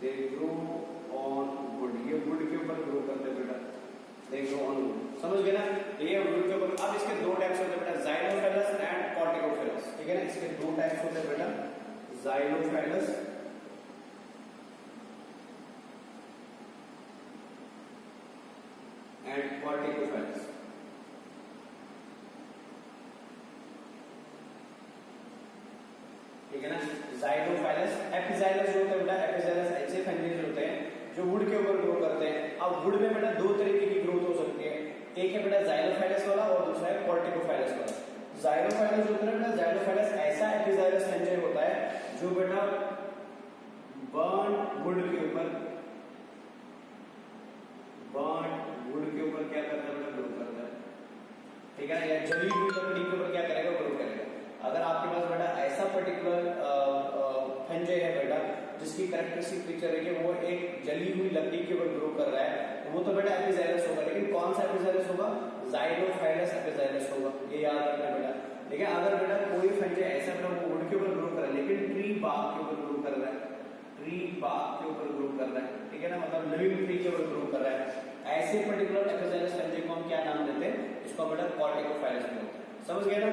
they grow on would, ये वुड के ऊपर ग्रो करते हैं बेटा, दे ग्रो ऑन वुड। समझ गए ना? ये वुड के ऊपर। अब इसके दो टाइप्स होते हैं बेटा, जाइलोफाइलस एंड कॉर्टिकोफाइलस। ठीक है ना, इसके दो टाइप्स होते हैं बेटा, जाइलोफाइलस एंड कॉर्टिकोफाइलस। ठीक है ना, जाइलोफाइलस, एपिजाइलस जो होता है बेटा, एपिजाइलस ऐसे फंजेस होते हैं जो वुड के ऊपर ग्रो करते हैं। अब वुड में बेटा दो तरीके की ग्रोथ हो सकती है, एक है बेटा जाइलोफाइलस वाला और दूसरा है कॉर्टिकोफाइलस वाला। जाइलोफाइलस जो होता है बेटा, जाइलोफाइलस ऐसा एपिजाइलस फंजे होता है जो बेटा बर्न वुड के ऊपर क्या करता है बेटा? ग्रो करता है। ठीक है ना, या जली हुई लकड़ी के ऊपर क्या करेगा? ग्रो करेगा। अगर आपके पास बेटा ऐसा पर्टिकुलर फंजे है बेटा जिसकी कैरेक्टरिस्टिक फीचर है कि वो एक जली हुई लकड़ी के ऊपर ग्रो कर रहा है, वो तो बेटा एपिजाइलस होगा। लेकिन कौन सा एपिजाइलस होगा? जाइलोफाइलस एपिजाइलस होगा। ये याद रखना बेटा। लेकिन अगर बेटा कोई फंजाई ऐसा बेटा वो वुड के ऊपर ग्रो कर रहा है लेकिन ट्री बार्क के ऊपर ग्रो कर रहा है, ट्री बार्क के ऊपर ग्रो कर रहा है, ठीक है ना, मतलब लिविंग ट्री के ऊपर ग्रो कर रहा है, ऐसे पर्टिकुलर एपिजाइलस फंजाई को हम क्या नाम देते हैं, इसको बेटा कॉर्टिकोफाइलस बोलते हैं। समझ गए ना?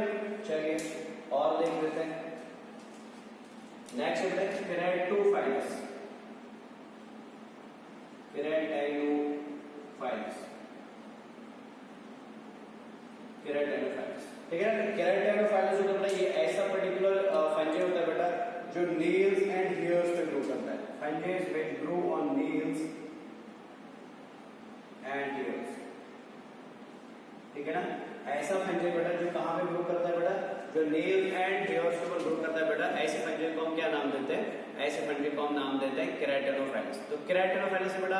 चलिए और देख लेते हैं। नेक्स्ट है केराटोफाइलस, केराटिनोफाइलस, केराटिनोफाइलस, ठीक है। केराटिनोफाइलस जो बेटा ये ऐसा पर्टिकुलर फंजाई होता है बेटा जो नेल्स एंड हेयर्स पे ग्रो करता है, fungi which grow on nails and hairs, ठीक है ना। ऐसा फंजाई बेटा जो कहां पे ग्रो करता है बेटा, जो नेल्स एंड हेयर्स के ऊपर ग्रो करता है बेटा, ऐसे फंजाई को हम क्या नाम देते हैं, ऐसे फंजाई को हम नाम देते हैं केराटिनोफाइलस। तो केराटिनोफाइलस से बेटा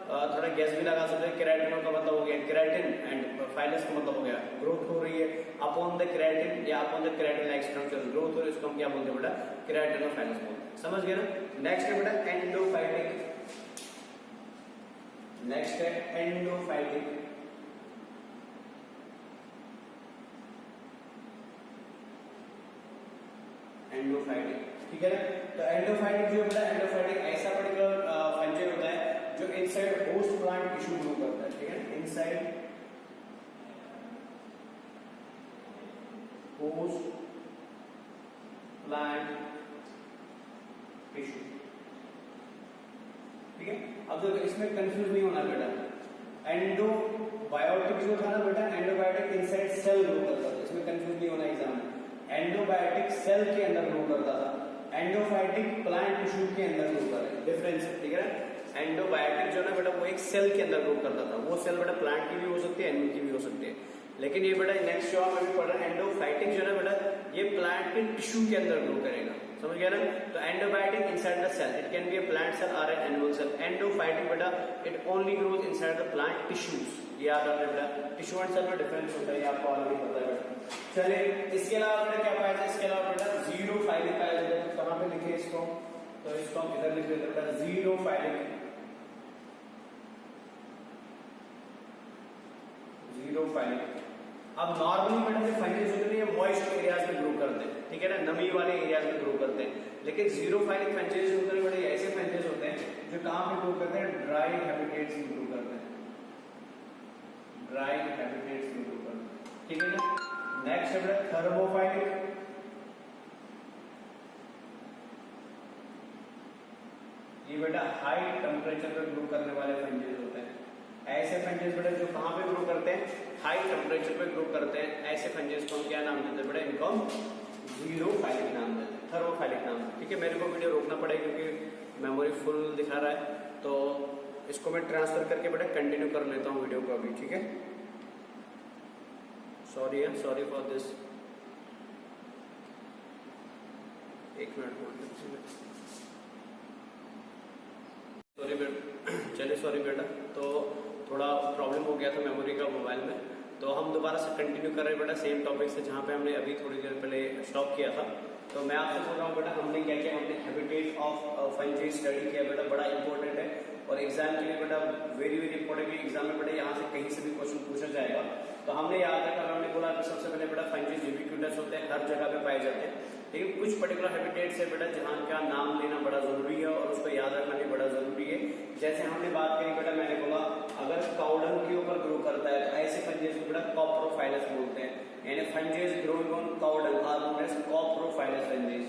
थोड़ा गैस भी लगा सकते हैं, केराटिनो का मतलब हो गया केराटिन एंड फाइलस का मतलब हो गया ग्रोथ हो रही है अपॉन द केराटिन या upon the keratin like structure, growth हो रही है, इसको हम क्या बोलते हैं बेटा, केराटिनोफाइलस बोलते हैं। समझ गए ना? नेक्स्ट है बेटा एंडोफाइटिक, नेक्स्ट है एंडोफाइटिक, एंडोफाइटिक, ठीक है ना। तो एंडोफाइटिक जो बेटा, एंडोफाइटिक ऐसा पर्टिकुलर फंजाई होता है जो inside host plant tissue grow करता है, ठीक है, इनसाइड होस्ट प्लांट टिश्यू, ठीक है। अब देखो इसमें कंफ्यूज नहीं होना बेटा, एंडोबायोटिक जो था ना बेटा, एंडोबायोटिक इनसाइड सेल ग्रो करता था, इसमें कंफ्यूज नहीं होना एग्जाम में। एंडोबायोटिक सेल के अंदर ग्रो करता था, एंडोफाइटिक प्लांट टिश्यू के अंदर ग्रो कर रहा है, डिफरेंस है, ठीक है। एंडोबायोटिक जो ना बेटा वो एक सेल के अंदर ग्रो करता था, वो सेल बेटा प्लांट की भी हो सकती है, एनिमल की भी हो सकती है। लेकिन ये बेटा नेक्स्ट जो हम अभी पढ़ रहे हैं एंडोफाइटिक जो है ना बेटा, ये प्लांट के टिश्यू के अंदर ग्रो करेगा। समझ गया ना? तो endobiotic inside the cell, it can be a plant cell और एन एनिमल सेल। एंडोफाइटिक बेटा it only grows inside the plant tissues, ये याद रखना बेटा, टिश्यू एंड सेल में डिफरेंस होता है, ये आपको ऑलरेडी पता है बेटा। चलिए इसके अलावा बेटा क्या पाया जाए, इसके अलावा बेटा जीरोफाइलिक पाया जाता है, तो कहां पे लिखे इसको, तो इसको हम इधर लिख देते हैं बेटा जीरोफाइलिक, जीरोफाइलिक। अब नॉर्मली बेटा जो फंजाइज होते हैं ये मॉइस्ट एरियाज में ग्रो करते हैं, ठीक है ना, नमी वाले एरियाज में ग्रो करते हैं। लेकिन जीरोफाइलिक फंजाइज होते हैं बेटा, ऐसे फंजाइज होते हैं जो कहां पे ग्रो करते हैं, ड्राई हैबिटेट्स में ग्रो करते हैं, ड्राई हैबिटेट्स में ग्रो करते हैं, ठीक है ना। नेक्स्ट है बेटा थर्मोफाइलिक, ये बेटा हाई टेम्परेचर पे ग्रो करने वाले फंजाइज होते हैं। ऐसे फंजाइज बेटा जो कहां पे ग्रो करते हैं, हाई टेम्परेचर पे ग्रो करते हैं, ऐसे फंजाइज को हम क्या नाम देते हैं बेटा, इनको जीरोफाइलिक नाम देते हैं, थर्मोफाइलिक नाम। ठीक है, मेरे को वीडियो रोकना पड़ेगा क्योंकि मेमोरी फुल दिखा रहा है, तो इसको मैं ट्रांसफर करके बेटा कंटिन्यू कर लेता हूँ वीडियो को अभी, ठीक है। सॉरी फॉर दिस, एक मिनट होल्ड, सॉरी बेटा, चलिए सॉरी बेटा, तो थोड़ा प्रॉब्लम हो गया था मेमोरी का मोबाइल में, तो हम दोबारा से कंटिन्यू कर रहे हैं बेटा सेम टॉपिक से जहाँ पे हमने अभी थोड़ी देर पहले स्टॉप किया था। तो मैं आपसे बोल रहा हूँ बेटा हमने क्या किया, हमने हैबिटेट ऑफ फंजाई स्टडी किया बेटा, बड़ा इंपॉर्टेंट है और एग्जाम के लिए बेटा वेरी इंपॉर्टेंट है। एग्जाम में बेटा यहाँ से कहीं से भी क्वेश्चन पूछा जाएगा, तो हमने याद रखा, हमने बोला कि सबसे पहले बेटा फंजाई यूबिक्यूटस होते हैं, हर जगह पे पाए जाते हैं, लेकिन कुछ पर्टिकुलर हैबिटेट्स है बेटा जहाँ का नाम लेना बड़ा जरूरी है और उसको याद रखना भी बड़ा जरूरी है। जैसे हमने बात करी बेटा, मैंने बोला अगर काउडंग के ऊपर ग्रो करता है तो ऐसे फंजाइज को बेटा कॉप्रोफाइलस बोलते हैं, यानी fungi growing on cow dung are known as coprophilous fungi.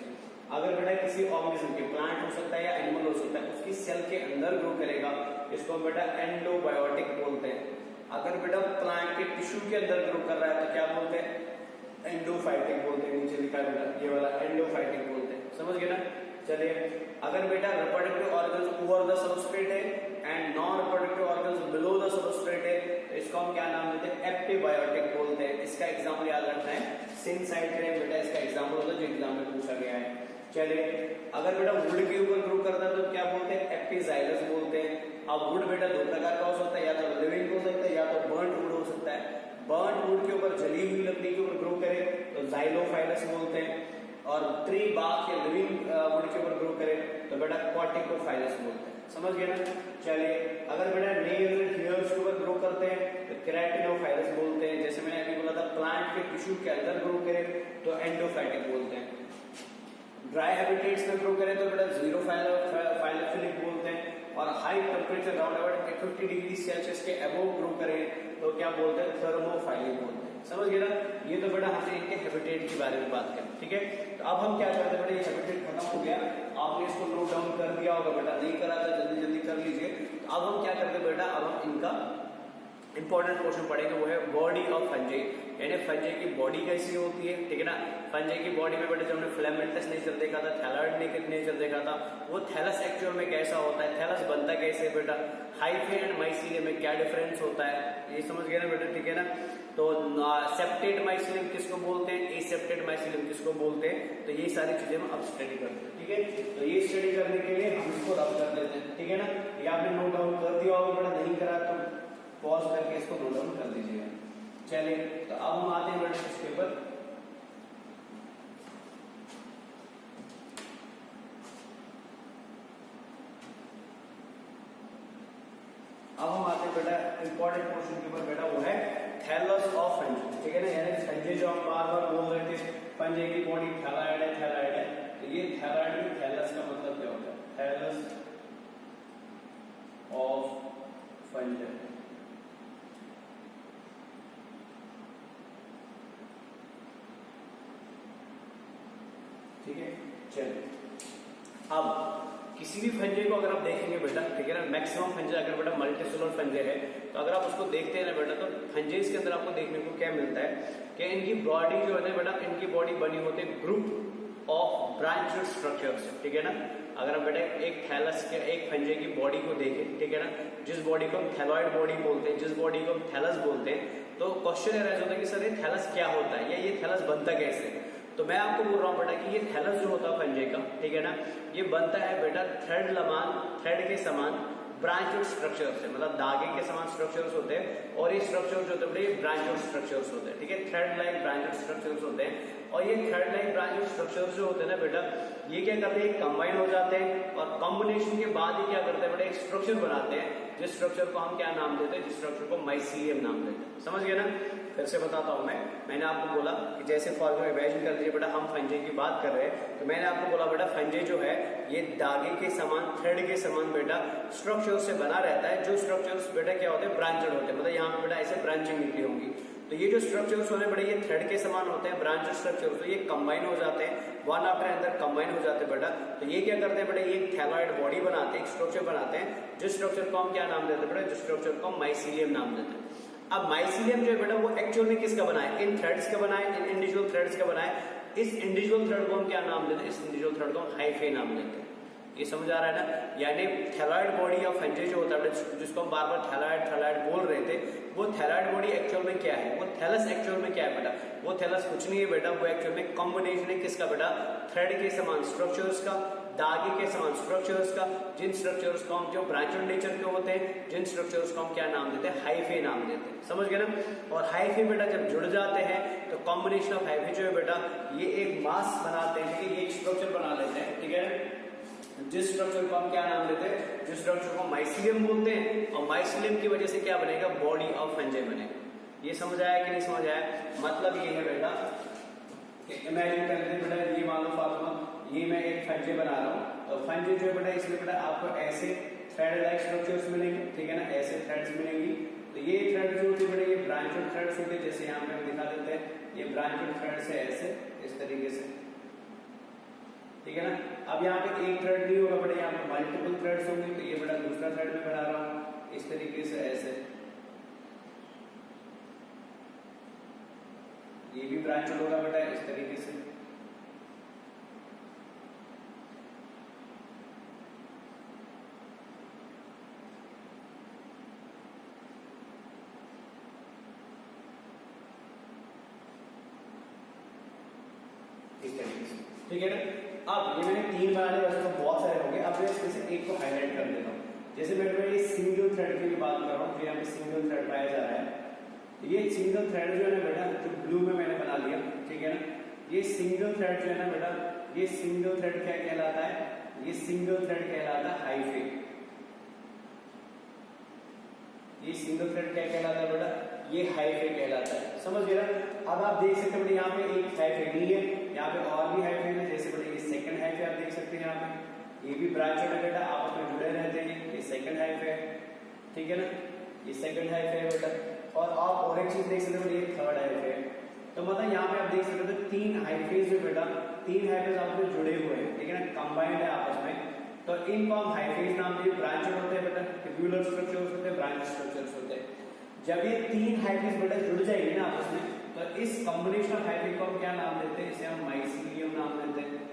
अगर बेटा किसी ऑर्गेनिज्म के, प्लांट हो सकता है या एनिमल हो सकता है, उसकी सेल के अंदर ग्रो करेगा, इसको बेटा एंडोबायोटिक बोलते हैं। अगर बेटा प्लांट के टिश्यू के अंदर ग्रो कर रहा है तो क्या बोलते हैं, एंडोफाइटिक बोलते हैं, नीचे लिखा है बेटा ये वाला एंडोफाइटिक बोलते हैं, समझ गए ना। चलिए अगर बेटा reproductive organs over the substrate है and non reproductive organs below the substrate है तो इसको हम क्या नाम देते हैं, एप्टीबायोटिक बोलते हैं। इसका एग्जांपल याद रखना है, सिनसाइट्रेम बेटा इसका एग्जांपल होता है जो एग्जाम में पूछा गया है। चलिए अगर बेटा वुड के ऊपर ग्रो करता है तो क्या बोलते हैं, एप्टीजाइलस बोलते हैं। अब वुड बेटा दो प्रकार का हो सकता है, या तो लिविंग हो सकता है या तो बर्न्ट वुड हो सकता है। बर्न्ट वुड के ऊपर, जली हुई लकड़ी के ऊपर ग्रो करे तो जाइलोफाइलस बोलते हैं, और ट्री बार्क या लिविंग वुड के ऊपर ग्रो करे तो बेटा कॉर्टिकोफाइलस बोलते हैं, समझ गए ना। चलिए अगर बेटा नेल्स एंड हेयर्स के ऊपर ग्रो करते हैं तो केराटिनोफाइलस बोलते हैं। जैसे मैंने अभी बोला था प्लांट के टिश्यू के अंदर ग्रो करे तो एंडोफाइटिक बोलते हैं। ड्राई हैबिटेट्स में ग्रो करे तो बेटा जीरो फाइलोफिलिक बोलते हैं। और high temperature around about 50 degree Celsius के अबोव ग्रो करे तो क्या बोलते हैं, थर्मोफाइलिक बोलते हैं। समझ गए ना, ये तो बेटा हमने इनके हैबिटेट के बारे में बात करी, ठीक है। तो अब हम क्या करते हैं बेटा, ये हैबिटेट खत्म हो गया, आपने इसको नोट डाउन कर दिया होगा बेटा, नहीं करा था जल्दी जल्दी कर लीजिए। तो अब हम क्या करते हैं बेटा, अब हम इनका इंपॉर्टेंट क्वेश्चन पढ़ेंगे, वो है बॉडी ऑफ फंजाई, यानी फंजाई की बॉडी कैसी होती है, ठीक है ना। फंजाई की बॉडी में बेटा जो हमने फिलामेंटस नेचर देखा था, थैलॉइड नेचर देखा था, वो थैलस एक्चुअल में कैसा होता है, थैलस बनता कैसे बेटा, हाइफे एंड माइसीलियम में क्या डिफरेंस होता है, ये समझ गए ना बेटा, ठीक है ना। तो सेप्टेड माइसीलियम किसको बोलते हैं, एसेप्टेड माइसीलियम किसको बोलते हैं, तो ये सारी चीजें हम अब स्टडी करते हैं, ठीक है। तो ये स्टडी करने के लिए हम इसको रब कर देते हैं, ठीक है ना। ये आपने नोट डाउन कर दिया होगा बेटा, नहीं करा तो पॉज करके इसको नोट डाउन कर दीजिएगा। चलिए, तो अब हम आते हैं बेटा इसके ऊपर। अब हम आते हैं बेटा इंपॉर्टेंट क्वेश्चन के ऊपर बेटा, वो है थैलस ऑफ फंजाई, ठीक है ना। यानी फंजाई जो हम बार बार बोल रहे थे, फंजाई की बॉडी थैलाइड है, थैलाइड है, तो ये थैलाइड में थैलस का मतलब क्या होता है, थैलस ऑफ फंजाई, ठीक है। चलिए, अब किसी भी फंजाई को अगर आप देखेंगे बेटा, ठीक है ना, मैक्सिमम फंजाई अगर बेटा मल्टीसेलुलर फंजाई है, तो अगर आप उसको देखते हैं ना बेटा, तो फंजाई के अंदर आपको देखने को क्या मिलता है कि इनकी बॉडी जो है बेटा, इनकी बॉडी बनी होती है ग्रुप ऑफ ब्रांचेड स्ट्रक्चर्स, ठीक है ना। अगर हम बेटा एक थैलस के एक फंजाई की बॉडी को देखें, ठीक है ना, जिस बॉडी को हम थैलॉइड बॉडी बोलते हैं, जिस बॉडी को हम थैलस बोलते हैं, तो क्वेश्चन ये होता है कि सर ये थैलस क्या होता है, या ये थैलस बनता कैसे है। तो मैं आपको बोल रहा हूँ बेटा कि ये थैलस जो होता है फंजाई का, ठीक है ना, ये बनता है बेटा थ्रेड के समान ब्रांचेड स्ट्रक्चर से, मतलब धागे के समान स्ट्रक्चर्स होते हैं, और ये स्ट्रक्चर्स होते हैं ये ब्रांचेड स्ट्रक्चर्स होते हैं, ठीक है, थ्रेड लाइक ब्रांचेड स्ट्रक्चर्स होते हैं। और ये थ्रेड लाइक ब्रांचेड स्ट्रक्चर्स जो होते हैं ना बेटा, ये क्या करते हैं, कंबाइन हो जाते हैं, और कॉम्बिनेशन के बाद ही क्या करते हैं बेटा, एक स्ट्रक्चर बनाते हैं, जिस स्ट्रक्चर को हम क्या नाम देते हैं, जिस स्ट्रक्चर को माइसीलियम नाम देते हैं। समझ गए ना। फिर से बताता हूं मैंने आपको बोला कि जैसे फॉर एग्जाम्पल इमेजिन कर लीजिए बेटा, हम फंजाई की बात कर रहे हैं, तो मैंने आपको बोला बेटा फंजाई जो है ये धागे के समान, थ्रेड के समान बेटा स्ट्रक्चर से बना रहता है, जो स्ट्रक्चर्स बेटा क्या होते हैं, ब्रांचेड होते हैं, मतलब यहाँ पे बेटा ऐसे ब्रांचिंग निकली होंगी। तो ये जो स्ट्रक्चर्स होने बड़े ये थ्रेड के समान होते हैं, ब्रांचेड स्ट्रक्चर, तो ये कंबाइन हो जाते हैं, वन आफ्टर अनदर कंबाइन हो जाते हैं बेटा। तो ये क्या करते हैं बेटा, ये थैलॉइड बॉडी बनाते हैं, एक स्ट्रक्चर बनाते हैं, जिस स्ट्रक्चर को हम क्या नाम देते हैं बेटा, जिस स्ट्रक्चर को हम माइसीलियम नाम देते हैं। अब माइसीलियम जो है बेटा, वो एक्चुअल में किसका बना है, इन थ्रेड्स का बना है, इन इंडिविजुअल थ्रेड्स का बना है। इस इंडिविजुअल थ्रेड को हम क्या नाम देते हैं, इस इंडिविजुअल थ्रेड को हम हाइफे नाम देते हैं। ये समझ आ रहा है ना। यानी थैलॉइड बॉडी ऑफ फंजाई जो होता है, जिसको हम बार बार थैलॉइड बोल रहे थे, वो थैलॉइड बॉडी एक्चुअल में क्या है, वो थैलस एक्चुअल में क्या है बेटा, वो थैलस कुछ नहीं है बेटा, वो एक्चुअल में कॉम्बिनेशन है किसका बेटा, थ्रेड के समान स्ट्रक्चर्स का, धागे के समान स्ट्रक्चर्स का, जिन स्ट्रक्चर्स को हम जो ब्रांचेड नेचर के होते हैं, जिन स्ट्रक्चर्स को हम क्या नाम देते हैं, हाइफे नाम देते हैं। समझ गए ना। और हाइफे बेटा जब जुड़ जाते हैं तो कॉम्बिनेशन ऑफ हाइफे जो है बेटा, ये एक मास बनाते हैं, ठीक है, ये एक स्ट्रक्चर बना लेते हैं, ठीक है, जिस स्ट्रक्चर को हम क्या नाम देते हैं, जिस स्ट्रक्चर को माइसीलियम बोलते हैं, और माइसीलियम की वजह से क्या बनेगा, बॉडी ऑफ फंजाई बनेगा। ये समझ आया कि नहीं समझ आया। मतलब ये है बेटा कि इमेजिन कर लेते बेटा, ये मान लो फातिमा, ये मैं एक फंजाई बना रहा हूँ, तो फंजाई जो है बेटा, इसमें बेटा आपको ऐसे थ्रेड लाइक स्ट्रक्चर्स मिलेंगे, ठीक है ना, ऐसे थ्रेड्स मिलेंगी। तो ये थ्रेड जो होते हैं बेटा, ये ब्रांचेड थ्रेड्स होते हैं, जैसे यहाँ पे हम दिखा देते हैं, ये ब्रांचेड थ्रेड्स है ऐसे, इस तरीके से, ठीक है ना। अब यहाँ पे एक थ्रेड नहीं होगा बेटा, यहाँ पे मल्टीपल थ्रेड्स होंगे, तो ये बेटा दूसरा थ्रेड में बना रहा हूँ इस तरीके से, ऐसे, ये भी ब्रांचेड होगा बेटा इस तरीके से। ठीक है ना। अब ये मैंने 3 बनाने, वैसे तो बहुत सारे होंगे, अब मैं इसमें से एक को हाईलाइट कर देता हूँ। जैसे मैं ये सिंगल थ्रेड की बात कर रहा हूँ, यहाँ पे सिंगल थ्रेड पाया जा रहा है, तो ये सिंगल थ्रेड जो है ना बेटा, जो ब्लू में मैंने बना लिया, ठीक है ना, ये सिंगल थ्रेड जो है ना बेटा, ये सिंगल थ्रेड क्या कहलाता है, ये सिंगल थ्रेड कहलाता है हाइफे। ये सिंगल थ्रेड क्या कहलाता है बेटा, ये हाइफे कहलाता है। समझ गए ना? अब आप देख सकते हैं यहाँ पे एक हाइफे नहीं है, यहाँ पे और भी हाइफे है, जैसे बेटा ये सेकंड हाइफे आप देख सकते हैं, यहाँ पे ये भी ब्रांच है बेटा, आपस में जुड़े रहते हैं, ये सेकंड हाइफे है, ठीक है ना, ये सेकंड हाइफे है बेटा। और आप और एक चीज देख सकते हो, ये थर्ड हाइफे है। तो मतलब यहाँ पे आप देख सकते हो तीन हाइफेज जो बेटा, तीन हाइफेज आपस में जुड़े हुए हैं, ठीक है ना, कंबाइंड है आपस में, तो इनको हम हाइफेज नाम दिए। ब्रांच होते हैं बेटा, ट्यूबुलर स्ट्रक्चर्स होते हैं, ब्रांच स्ट्रक्चर्स होते हैं। जब ये तीन हाइफेज बेटा जुड़ जाएंगे ना आपस में, तो इस कॉम्बिनेशन ऑफ हाइफेज को हम क्या नाम देते हैं? इसे हम माइसीलियम नाम देते हैं।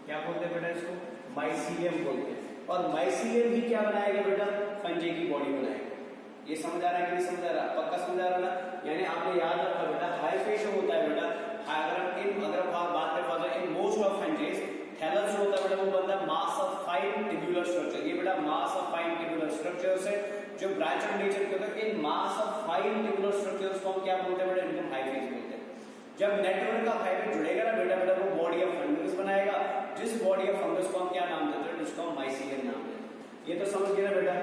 क्या बोलते हैं बेटा इसको? माइसीलियम बोलते हैं। और माइसीलियम ही क्या बनाएगा बेटा? फंजे की बॉडी बनाएगा। ये समझ आ रहा है कि नहीं समझ आ रहा? पक्का समझ आ रहा ना? यानी आपने याद रखा बेटा, हाइफे जो होता है बेटा, अगर आप बात करें in most of fungi, thallus जो होता है बेटा वो बनता है mass of fine tubular structure. ये बेटा mass of fine tubular structures है जो ब्रांच ऑफ नेचर के होते हैं। इन mass of fine tubular structures को हम क्या बोलते हैं बेटा? इनको हाइफेज बोलते हैं। जब नेटवर्क का हाइफे जुड़ेगा ना बेटा, वो बॉडी ऑफ फंगस बनाएगा। जिस बॉडी ऑफ फंगस को हम क्या नाम देते हैं? जिसको हम माइसीलियम नाम देते हैं। ये तो समझ गए ना बेटा?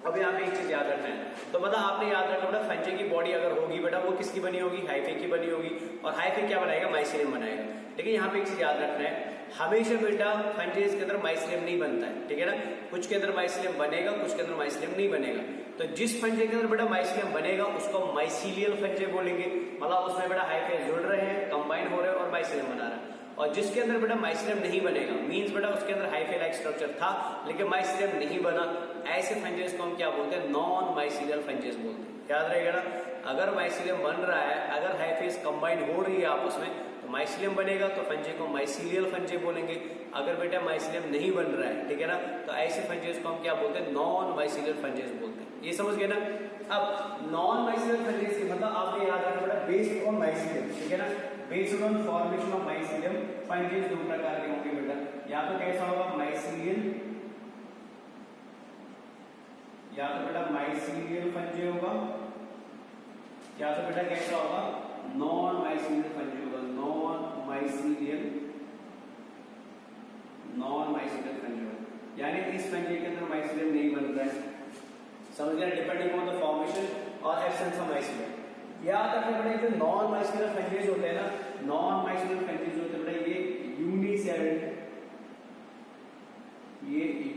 अब यहाँ पे एक चीज याद रखना है, तो मतलब आपने याद रखना बेटा, फंजे की बॉडी अगर होगी बेटा, वो किसकी बनी होगी? हाइफे की बनी होगी। और हाइफे क्या बनाएगा? माइसीलियम बनाएगा। लेकिन यहाँ पे एक चीज याद रखना है, हमेशा बेटा फंजेस के अंदर माइसीलियम नहीं बनता है, ठीक है ना। कुछ के अंदर माइसीलियम बनेगा, कुछ के अंदर माइसीलियम नहीं बनेगा। तो जिस फंजे के अंदर बेटा माइसीलियम बनेगा उसको माइसीलियल फंजे बोलेंगे, मतलब उसमें बेटा हाइफे जुड़ रहे हैं, कंबाइन हो रहे हैं और माइसीलियम बना रहा है। और जिसके अंदर बेटा माइसीलियम नहीं बनेगा, मींस बेटा उसके अंदर हाइफे लाइक स्ट्रक्चर था लेकिन माइसीलियम नहीं बना, ऐसे फंजेस को हम क्या बोलते हैं? नॉन माइसीलियल फंजेस बोलते हैं। याद रहेगा ना? अगर माइसीलियम बन रहा है, अगर हाइफेज कंबाइन हो रही है आपस में, तो माइसीलियम बनेगा, तो फंजे को माइसीलियल फंजे बोलेंगे। अगर बेटा माइसीलियम नहीं बन रहा है, ठीक है ना, तो ऐसे फंजेस को हम क्या बोलते हैं? नॉन माइसीलियल फंजेस बोलते हैं। ये समझ गए ना? अब नॉन माइसीलियल फंजेस की मतलब आपने याद रखना बेटा, बेस्ड ऑन माइसीलियम, ठीक है ना, based on formation of mycelium fungi दो प्रकार के होंगे बेटा। या तो कैसा होगा? माइसीलियल, या तो बेटा माइसीलियल फंजे होगा, या तो बेटा कैसा होगा? नॉन माइसीलियल फंजे होगा। नॉन माइसीलियल फंजे होगा, यानी इस फंजे के अंदर माइसीलियम नहीं बन रहा है। समझ गया? डिपेंडिंग ऑन द फॉर्मेशन और एब्सेंस ऑफ माइसीलियम। याद रखना बेटा, जो नॉन माइसीलियल फंजेस होते हैं ना, नॉन माइसीलियल फंजेस होते हैं बेटा, ये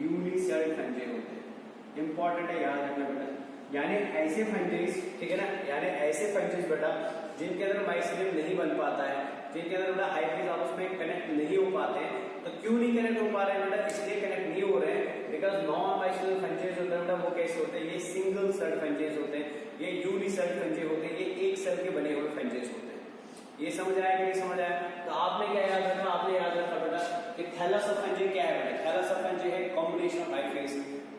यूनिसेल्ड फंजे होते हैं। इंपॉर्टेंट है, याद रखना बेटा। यानी ऐसे फंजेस, ठीक है ना, यानी ऐसे फंजेस बेटा जिनके अंदर माइसीलियम नहीं बन पाता है, जिनके अंदर बेटा हाइफेज आपस में कनेक्ट नहीं हो पाते हैं। तो क्यों नहीं कनेक्ट हो पा रहे हैं बेटा? इसलिए कनेक्ट नहीं हो रहे हैं बिकॉज नॉन माइसीलियल फंजेस होते हैं बेटा, वो कैसे होते हैं? ये सिंगल सेल फंजेस होते हैं, ये यूनिसेल फंजे होते हैं, ये एक सेल के बने हुए फंजेस होते हैं। ये समझ आया कि नहीं समझ आया? तो आपने क्या याद रखा? आपने याद रखा बेटा कि थैलस ऑफ फंजे क्या है बेटा? थैलस ऑफ फंजे है combination of hyphae.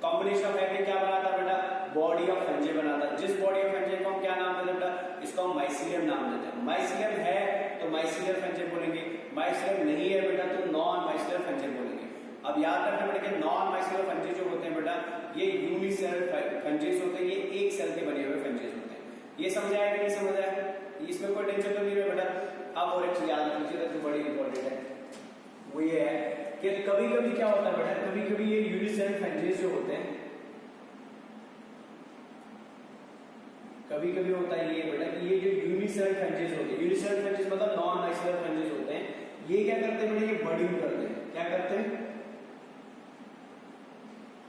Combination of hyphae क्या बनाता है बेटा? बॉडी ऑफ फंजे बनाता है। जिस बॉडी ऑफ फंजे को हम क्या नाम देते हैं बेटा? इसको हम माइसीलियम नाम देते हैं। माइसीलियम है तो माइसीलियल फंजे बोलेंगे, माइसीलियम नहीं है बेटा तो नॉन माइसीलियल फंजे बोलेंगे। अब याद रखना बेटा कि नॉन माइसीलियल फंजे जो होते हैं बेटा, ये यूनिसेल फंजेस होते हैं, ये एक सेल के बने हुए फंजेस होते हैं। ये समझ आया कि नहीं समझ आया? इसमें कोई टेंशन तो नहीं है बेटा। अब और एक चीज याद रखिए जो बड़ी इंपॉर्टेंट है, वो ये है कि कभी कभी क्या होता है बेटा, कभी कभी ये यूनिसेल फंजेस जो होते हैं, कभी कभी होता है ये बेटा कि ये जो यूनिसेल फंजेस होते हैं, यूनिसेल फंजेस मतलब नॉन माइसीलियल फंजेस होते हैं, ये क्या करते हैं बेटा? ये बर्डिंग करते हैं। क्या करते हैं?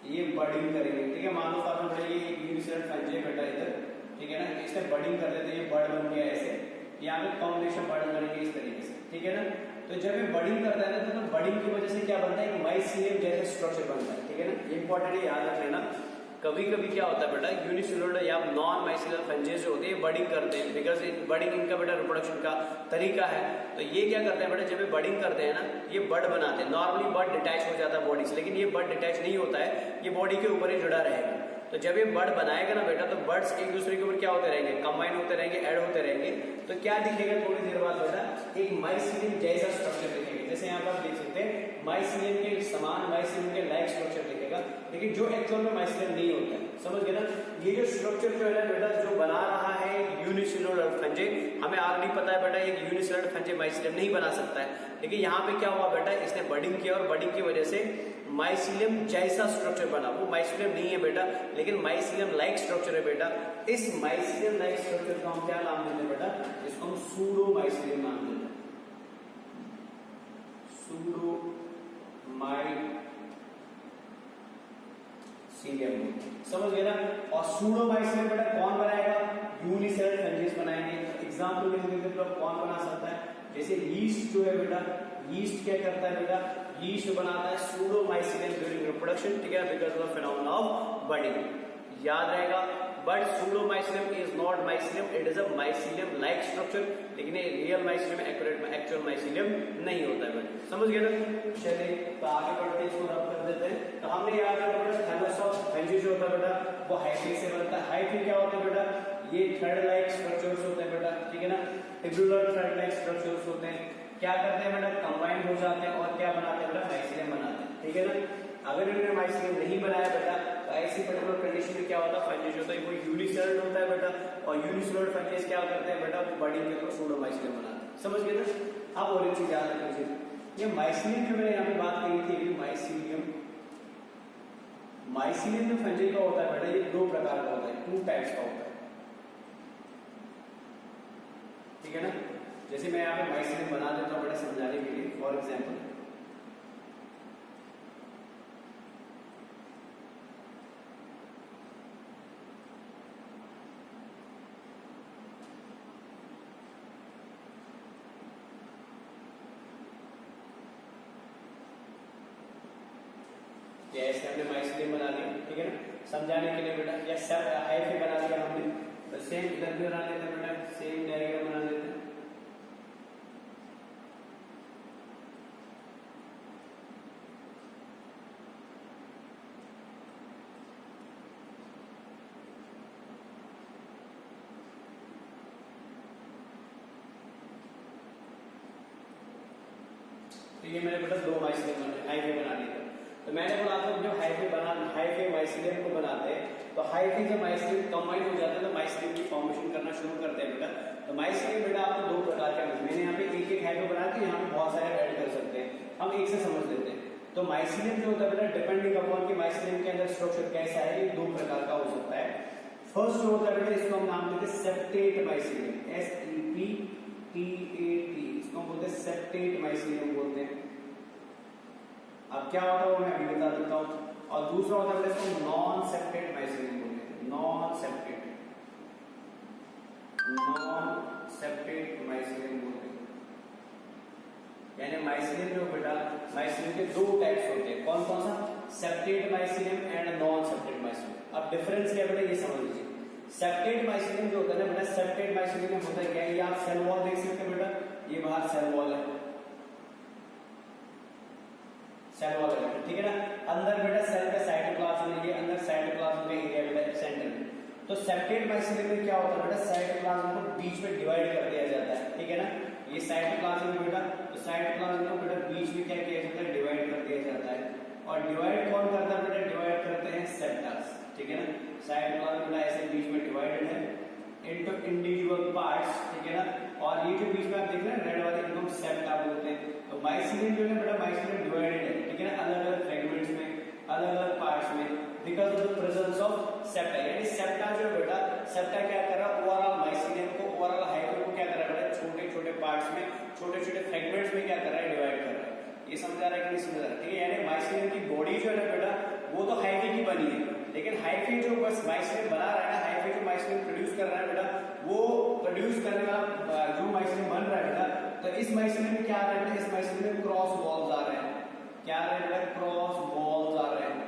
ये बर्डिंग करेंगे, ठीक है। मान लो आपने बेटा ये यूनिसेल फंजे बेटा इधर, ठीक है ना, इससे बर्डिंग कर देते हैं, ये बर्ड बन गया ऐसे, यहाँ पे कॉम्बिनेशन बर्ड बनेंगे इस तरीके से, ठीक है ना। तो जब ये बर्डिंग करता है ना, तो बर्डिंग की वजह से क्या बनता है? एक माइसीलियम जैसा स्ट्रक्चर बनता है, ठीक है ना। इंपॉर्टेंट है, याद रख लेना। कभी कभी क्या होता है बेटा, यूनिसेलुलर या नॉन माइसीलियल फंजेस जो होते हैं बर्डिंग करते हैं, बिकॉज बर्डिंग इनका बेटा रिप्रोडक्शन का तरीका है। तो ये क्या करते हैं बेटा, जब ये बर्डिंग करते हैं ना, ये बर्ड बनाते हैं। नॉर्मली बर्ड डिटैच हो जाता है बॉडी से, लेकिन ये बर्ड डिटैच नहीं होता है, ये बॉडी के ऊपर ही जुड़ा रहेगा। तो जब ये बर्ड बनाएगा ना बेटा, तो बर्ड्स एक दूसरे के ऊपर क्या होते रहेंगे? कंबाइन होते रहेंगे, ऐड होते रहेंगे। तो क्या दिखेगा थोड़ी देर बाद बेटा? एक माइसीलियम जैसा स्ट्रक्चर दिखेगा। जैसे यहाँ पर आप देख सकते हैं माइसीलियम के समान, माइसीलियम के लाइक स्ट्रक्चर दिखेगा, लेकिन जो एक्चुअल में माइसीलियम नहीं होता है। समझ गए ना? ये जो स्ट्रक्चर जो है ना बेटा, जो बना रहा है यूनिसेलुलर फंजे, हमें ऑलरेडी पता है बेटा एक यूनिसेलुलर फंजे माइसीलियम नहीं बना सकता है, लेकिन यहाँ पे क्या हुआ बेटा, इसने बडिंग किया और बडिंग की वजह से माइसीलियम जैसा स्ट्रक्चर बना। वो माइसीलियम नहीं है बेटा, लेकिन माइसीलियम लाइक स्ट्रक्चर है बेटा। इस माइसीलियम लाइक स्ट्रक्चर को हम क्या नाम देते हैं बेटा, इसको हम सूडो माइसीलियम नाम देते हैं, सूडो माइसीलियम। समझ गए ना। और सूडो माइसीलियम बेटा कौन बनाएगा, यूनिसेलुलर फंजेस बनाएंगे। एग्जांपल के लिए कौन बना सकता है, जैसे यीस्ट जो है बेटा, यीस्ट क्या करता है बेटा, यीस्ट बनाता है सूडो माइसीलियम ड्यूरिंग रिप्रोडक्शन, ठीक है, because of phenomena of budding. याद रहेगा, but pseudo mycelium is not mycelium, it is a mycelium like structure, लेकिन ये रियल माइसीलियम एक्चुअल माइसीलियम नहीं होता है बेटा। समझ गए ना। चलिए तो आगे बढ़ते हैं, इसको रब कर देते हैं। तो हमने याद रखा बेटा थैलस ऑफ फंजी जो होता है बेटा वो हाइफी से बनता है। हाइफी क्या होता है बेटा, ये थ्रेड लाइक स्ट्रक्चर्स होते हैं बेटा, ठीक है ना, ट्यूबुलर थ्रेड लाइक स्ट्रक्चर्स होते हैं। क्या करते हैं बेटा, कंबाइन हो जाते हैं और क्या बनाते हैं बेटा, माइसीलियम बनाते हैं, ठीक है ना। अगर इन्होंने माइसीलियम नहीं बनाया बेटा तो ऐसी पर्टिकुलर कंडीशन में क्या होता है, फंजेस होता है वो यूनिसेलुलर होता है बेटा, और यूनिसेलुलर फंजेस क्या करते हैं बेटा, वो बडिंग के थ्रू सूडो माइसीलियम बनाते हैं। समझ गए ना। अब और एक चीज याद रखिए, ये माइसीलियम जो मैंने यहाँ पे बात करी थी, माइसीलियम जो फंजे का होता है बेटा, ये दो प्रकार का होता है, 2 टाइप्स का होता है, ठीक है ना। जैसे मैं यहाँ पे माइसीलियम बना देता हूँ बेटा समझाने के लिए। फॉर एग्जाम्पल ऐसे हमने माइसीलियम बना लिया, ठीक है ना, समझाने के लिए बेटा। या सब हाइफी बना लिया हमने, तो सेम इधर भी बना लेते हैं बेटा, सेम डायग्राम बना लेते हैं। तो ये मैंने बेटा 2 माइसीलियम हाइफी बना लिया। तो मैंने बोला था जो हाइफी माइसीलियम को बनाते हैं, तो हाइफी जब माइसीलियम कंबाइन हो जाते हैं तो माइसीलियम की फॉर्मेशन करना शुरू करते हैं बेटा। तो माइसीलियम बेटा आपको 2 प्रकार के, मैंने यहाँ पे एक हाइफी बना के यहाँ पे बहुत सारे ऐड कर सकते हैं, हम एक से समझ लेते हैं। तो माइसीलियम जो होता है बेटा, डिपेंडिंग अपॉन कि माइसीलियम के अंदर स्ट्रक्चर कैसा है, ये 2 प्रकार का हो सकता है। फर्स्ट जो होता है बेटा, इसको हम नाम देते हैं सेप्टेट माइसीलियम, SEPTAT, इसको हम बोलते हैं सेप्टेट माइसीलियम बोलते हैं। अब क्या होता है वो मैं अभी बता देता हूँ। और दूसरा होता है इसको नॉन सेप्टेट माइसीलियम बोलते हैं, नॉन सेप्टेट माइसीलियम बोलते हैं। यानी माइसीलियम जो बेटा, माइसीलियम के 2 टाइप्स होते हैं, कौन कौन सा, septate mycelium and non septate mycelium. अब डिफरेंस क्या बेटा ये समझ लीजिए। सेप्टेट माइसीलियम जो होता है ना बेटा, सेप्टेट माइसीलियम में होता है क्या, ये आप सेल वॉल देख सकते हैं बेटा, ये बाहर सेल वॉल है, सेल वॉल है, ठीक है ना। अंदर बेटा सेल का साइटोप्लाज्म है, ये अंदर साइटोप्लाज्म का एरिया बेटा सेंटर में। तो सेप्टेट माइसीलियम में क्या होता है बेटा, साइटोप्लाज्म को बीच में डिवाइड कर दिया जाता है, ठीक है ना। ये साइटोप्लाज्म है बेटा, तो साइटोप्लाज्म को बेटा बीच में क्या किया जाता है, डिवाइड कर दिया जाता है। और डिवाइड कौन करता है बेटा, डिवाइड करते हैं सेप्टास, ठीक है ना। साइटोप्लाज्म बेटा ऐसे बीच में डिवाइडेड है इनटू इंडिविजुअल पार्ट्स, ठीक है ना। और ये जो बीच में आप देख रहे हैं रेड वाले, इनको हम सेप्टा बोलते हैं। तो माइसीलियम जो है बेटा, माइसीलियम डिवाइडेड है, ठीक है ना, अलग अलग फ्रेगमेंट्स में, अलग अलग पार्ट्स में, because of the presence of septa. यानी सेप्टा जो बेटा, सेप्टा क्या कर रहा है, ओवरऑल माइसीलियम को, ओवरऑल हाइफी को क्या कर रहा है बेटा, छोटे छोटे पार्ट्स में, छोटे छोटे फ्रेगमेंट्स में क्या कर रहा है, डिवाइड कर रहा है। ये समझा रहा है कि नहीं समझा रहा है, ठीक है। यानी माइसीलियम की बॉडी जो है ना बेटा, वो तो हाइफी की बनी है, लेकिन हाइफी जो बस माइसीलियम बना रहा है ना, हाइफी जो माइसीलियम प्रोड्यूस कर रहा है बेटा, वो प्रोड्यूस करने वाला जो माइसीलियम बन रहा है बेटा, तो इस माइसीलियम में क्या आ रहा है, इस माइसीलियम में क्रॉस वॉल्स आ रहे हैं, क्या आ रहे हैं, क्रॉस वॉल्स आ रहे हैं।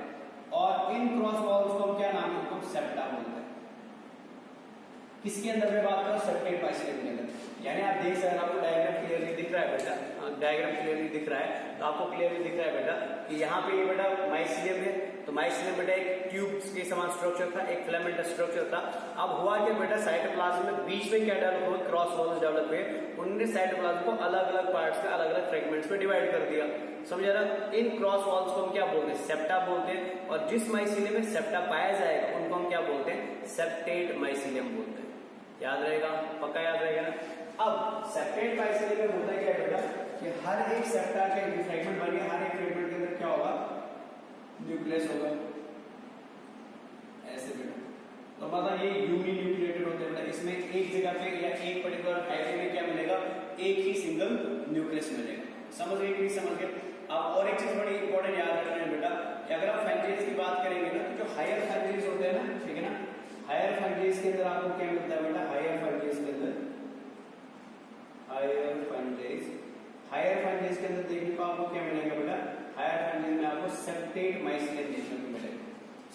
और इन क्रॉस वॉल्स को हम क्या नाम देते हैं, सेप्टा बोलते हैं। किसके अंदर मैं बात करूं, सेप्टेट माइसीलियम के अंदर। यानी आप देख सकते हैं, आपको डायग्राम क्लियरली दिख रहा है बेटा, डायग्राम क्लियरली दिख रहा है, तो आपको क्लियरली दिख रहा है बेटा कि यहाँ पे ये बेटा माइसीलियम है। तो माइसीलियम बेटा एक ट्यूब के समान स्ट्रक्चर था, एक फिलामेंटस स्ट्रक्चर था। अब हुआ क्या बेटा, साइटोप्लाज्म में बीच में क्या डेवलप हुआ, क्रॉस वॉल्स डेवलप हुए। उन्होंने साइटोप्लाज्म को अलग अलग पार्ट्स में, अलग अलग फ्रेगमेंट्स में डिवाइड कर दिया, समझा ना। इन क्रॉस वॉल्स को हम क्या बोलते हैं, सेप्टा बोलते हैं। और जिस माइसीलियम में सेप्टा पाया जाएगा उनको हम क्या बोलते हैं, सेप्टेट माइसीलियम बोलते हैं। याद रहेगा। पक्का याद रहेगा ना। अब सेपरेट माइसीलियम में होता क्या है बेटा कि हर एक सेप्टा के फ्रेगमेंट बन गया, हर एक फ्रेगमेंट के अंदर क्या होगा, न्यूक्लियस होगा ऐसे बेटा। तो मतलब ये यूनिन्यूक्लिएटेड होते हैं बेटा, इसमें एक जगह पे या एक पर्टिकुलर हाइड्रोजन में क्या मिलेगा, एक ही सिंगल न्यूक्लियस मिलेगा। समझ गए कि नहीं समझ गए। अब और एक चीज बड़ी इंपॉर्टेंट याद रखना है बेटा कि अगर आप फंजेस की बात करेंगे ना तो जो हायर फंजेस होते हैं ना, ठीक है ना, हायर फंजेस के अंदर आपको क्या मिलता है बेटा, हायर फंजेस के अंदर, हायर फंजेस के अंदर देखने को आपको क्या मिलेगा बेटा, हायर फंजेस में आपको सेप्टेट माइसीलियम देखने को मिलेगा।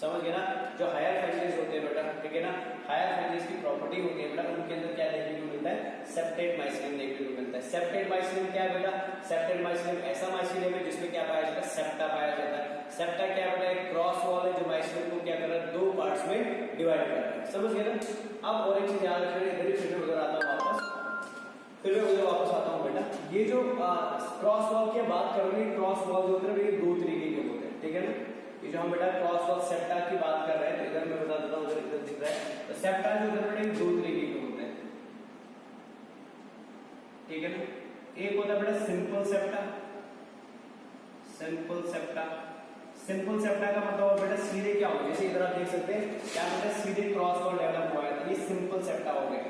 समझ गए ना। जो हायर फंजेस होते हैं बेटा, ठीक है ना, हायर फंजेस की प्रॉपर्टी होती है बेटा, उनके अंदर क्या देखने को मिलता है, सेप्टेट माइसीलियम देखने को मिलता है। सेप्टेट माइसीलियम क्या है बेटा, सेप्टेट माइसीलियम ऐसा माइसीलियम है जिसमें क्या पाया जाता है, सेप्टा पाया जाता है। सेप्टा क्या है बेटा, एक क्रॉस वॉल है जो माइसीलियम को क्या कर रहा है, दो पार्ट्स में डिवाइड कर रहा है। समझ गए ना। अब और एक चीज याद रखना है, इधर ही फिर मैं उधर आता हूँ वापस, फिर मैं उधर वापस आता हूँ बेटा। ये जो क्रॉस वॉल की बात करोगे, क्रॉस वॉल जो होते हैं ये दो तरीके के होते हैं, ठीक है ना। ये जो हम बेटा क्रॉस वॉल सेप्टा की बात कर रहे हैं, तो इधर मैं बता देता हूँ, इधर दिख रहा है, तो सेप्टा जो होते हैं दो तरीके के होते हैं, ठीक है ना। एक होता है बेटा simple septa, simple septa, simple septa का मतलब बेटा सीधे क्या होगा, जैसे इधर आप देख सकते हैं क्या बेटा, सीधे क्रॉस वॉल डेवलप हुआ है, तो ये सिंपल सेप्टा हो गया।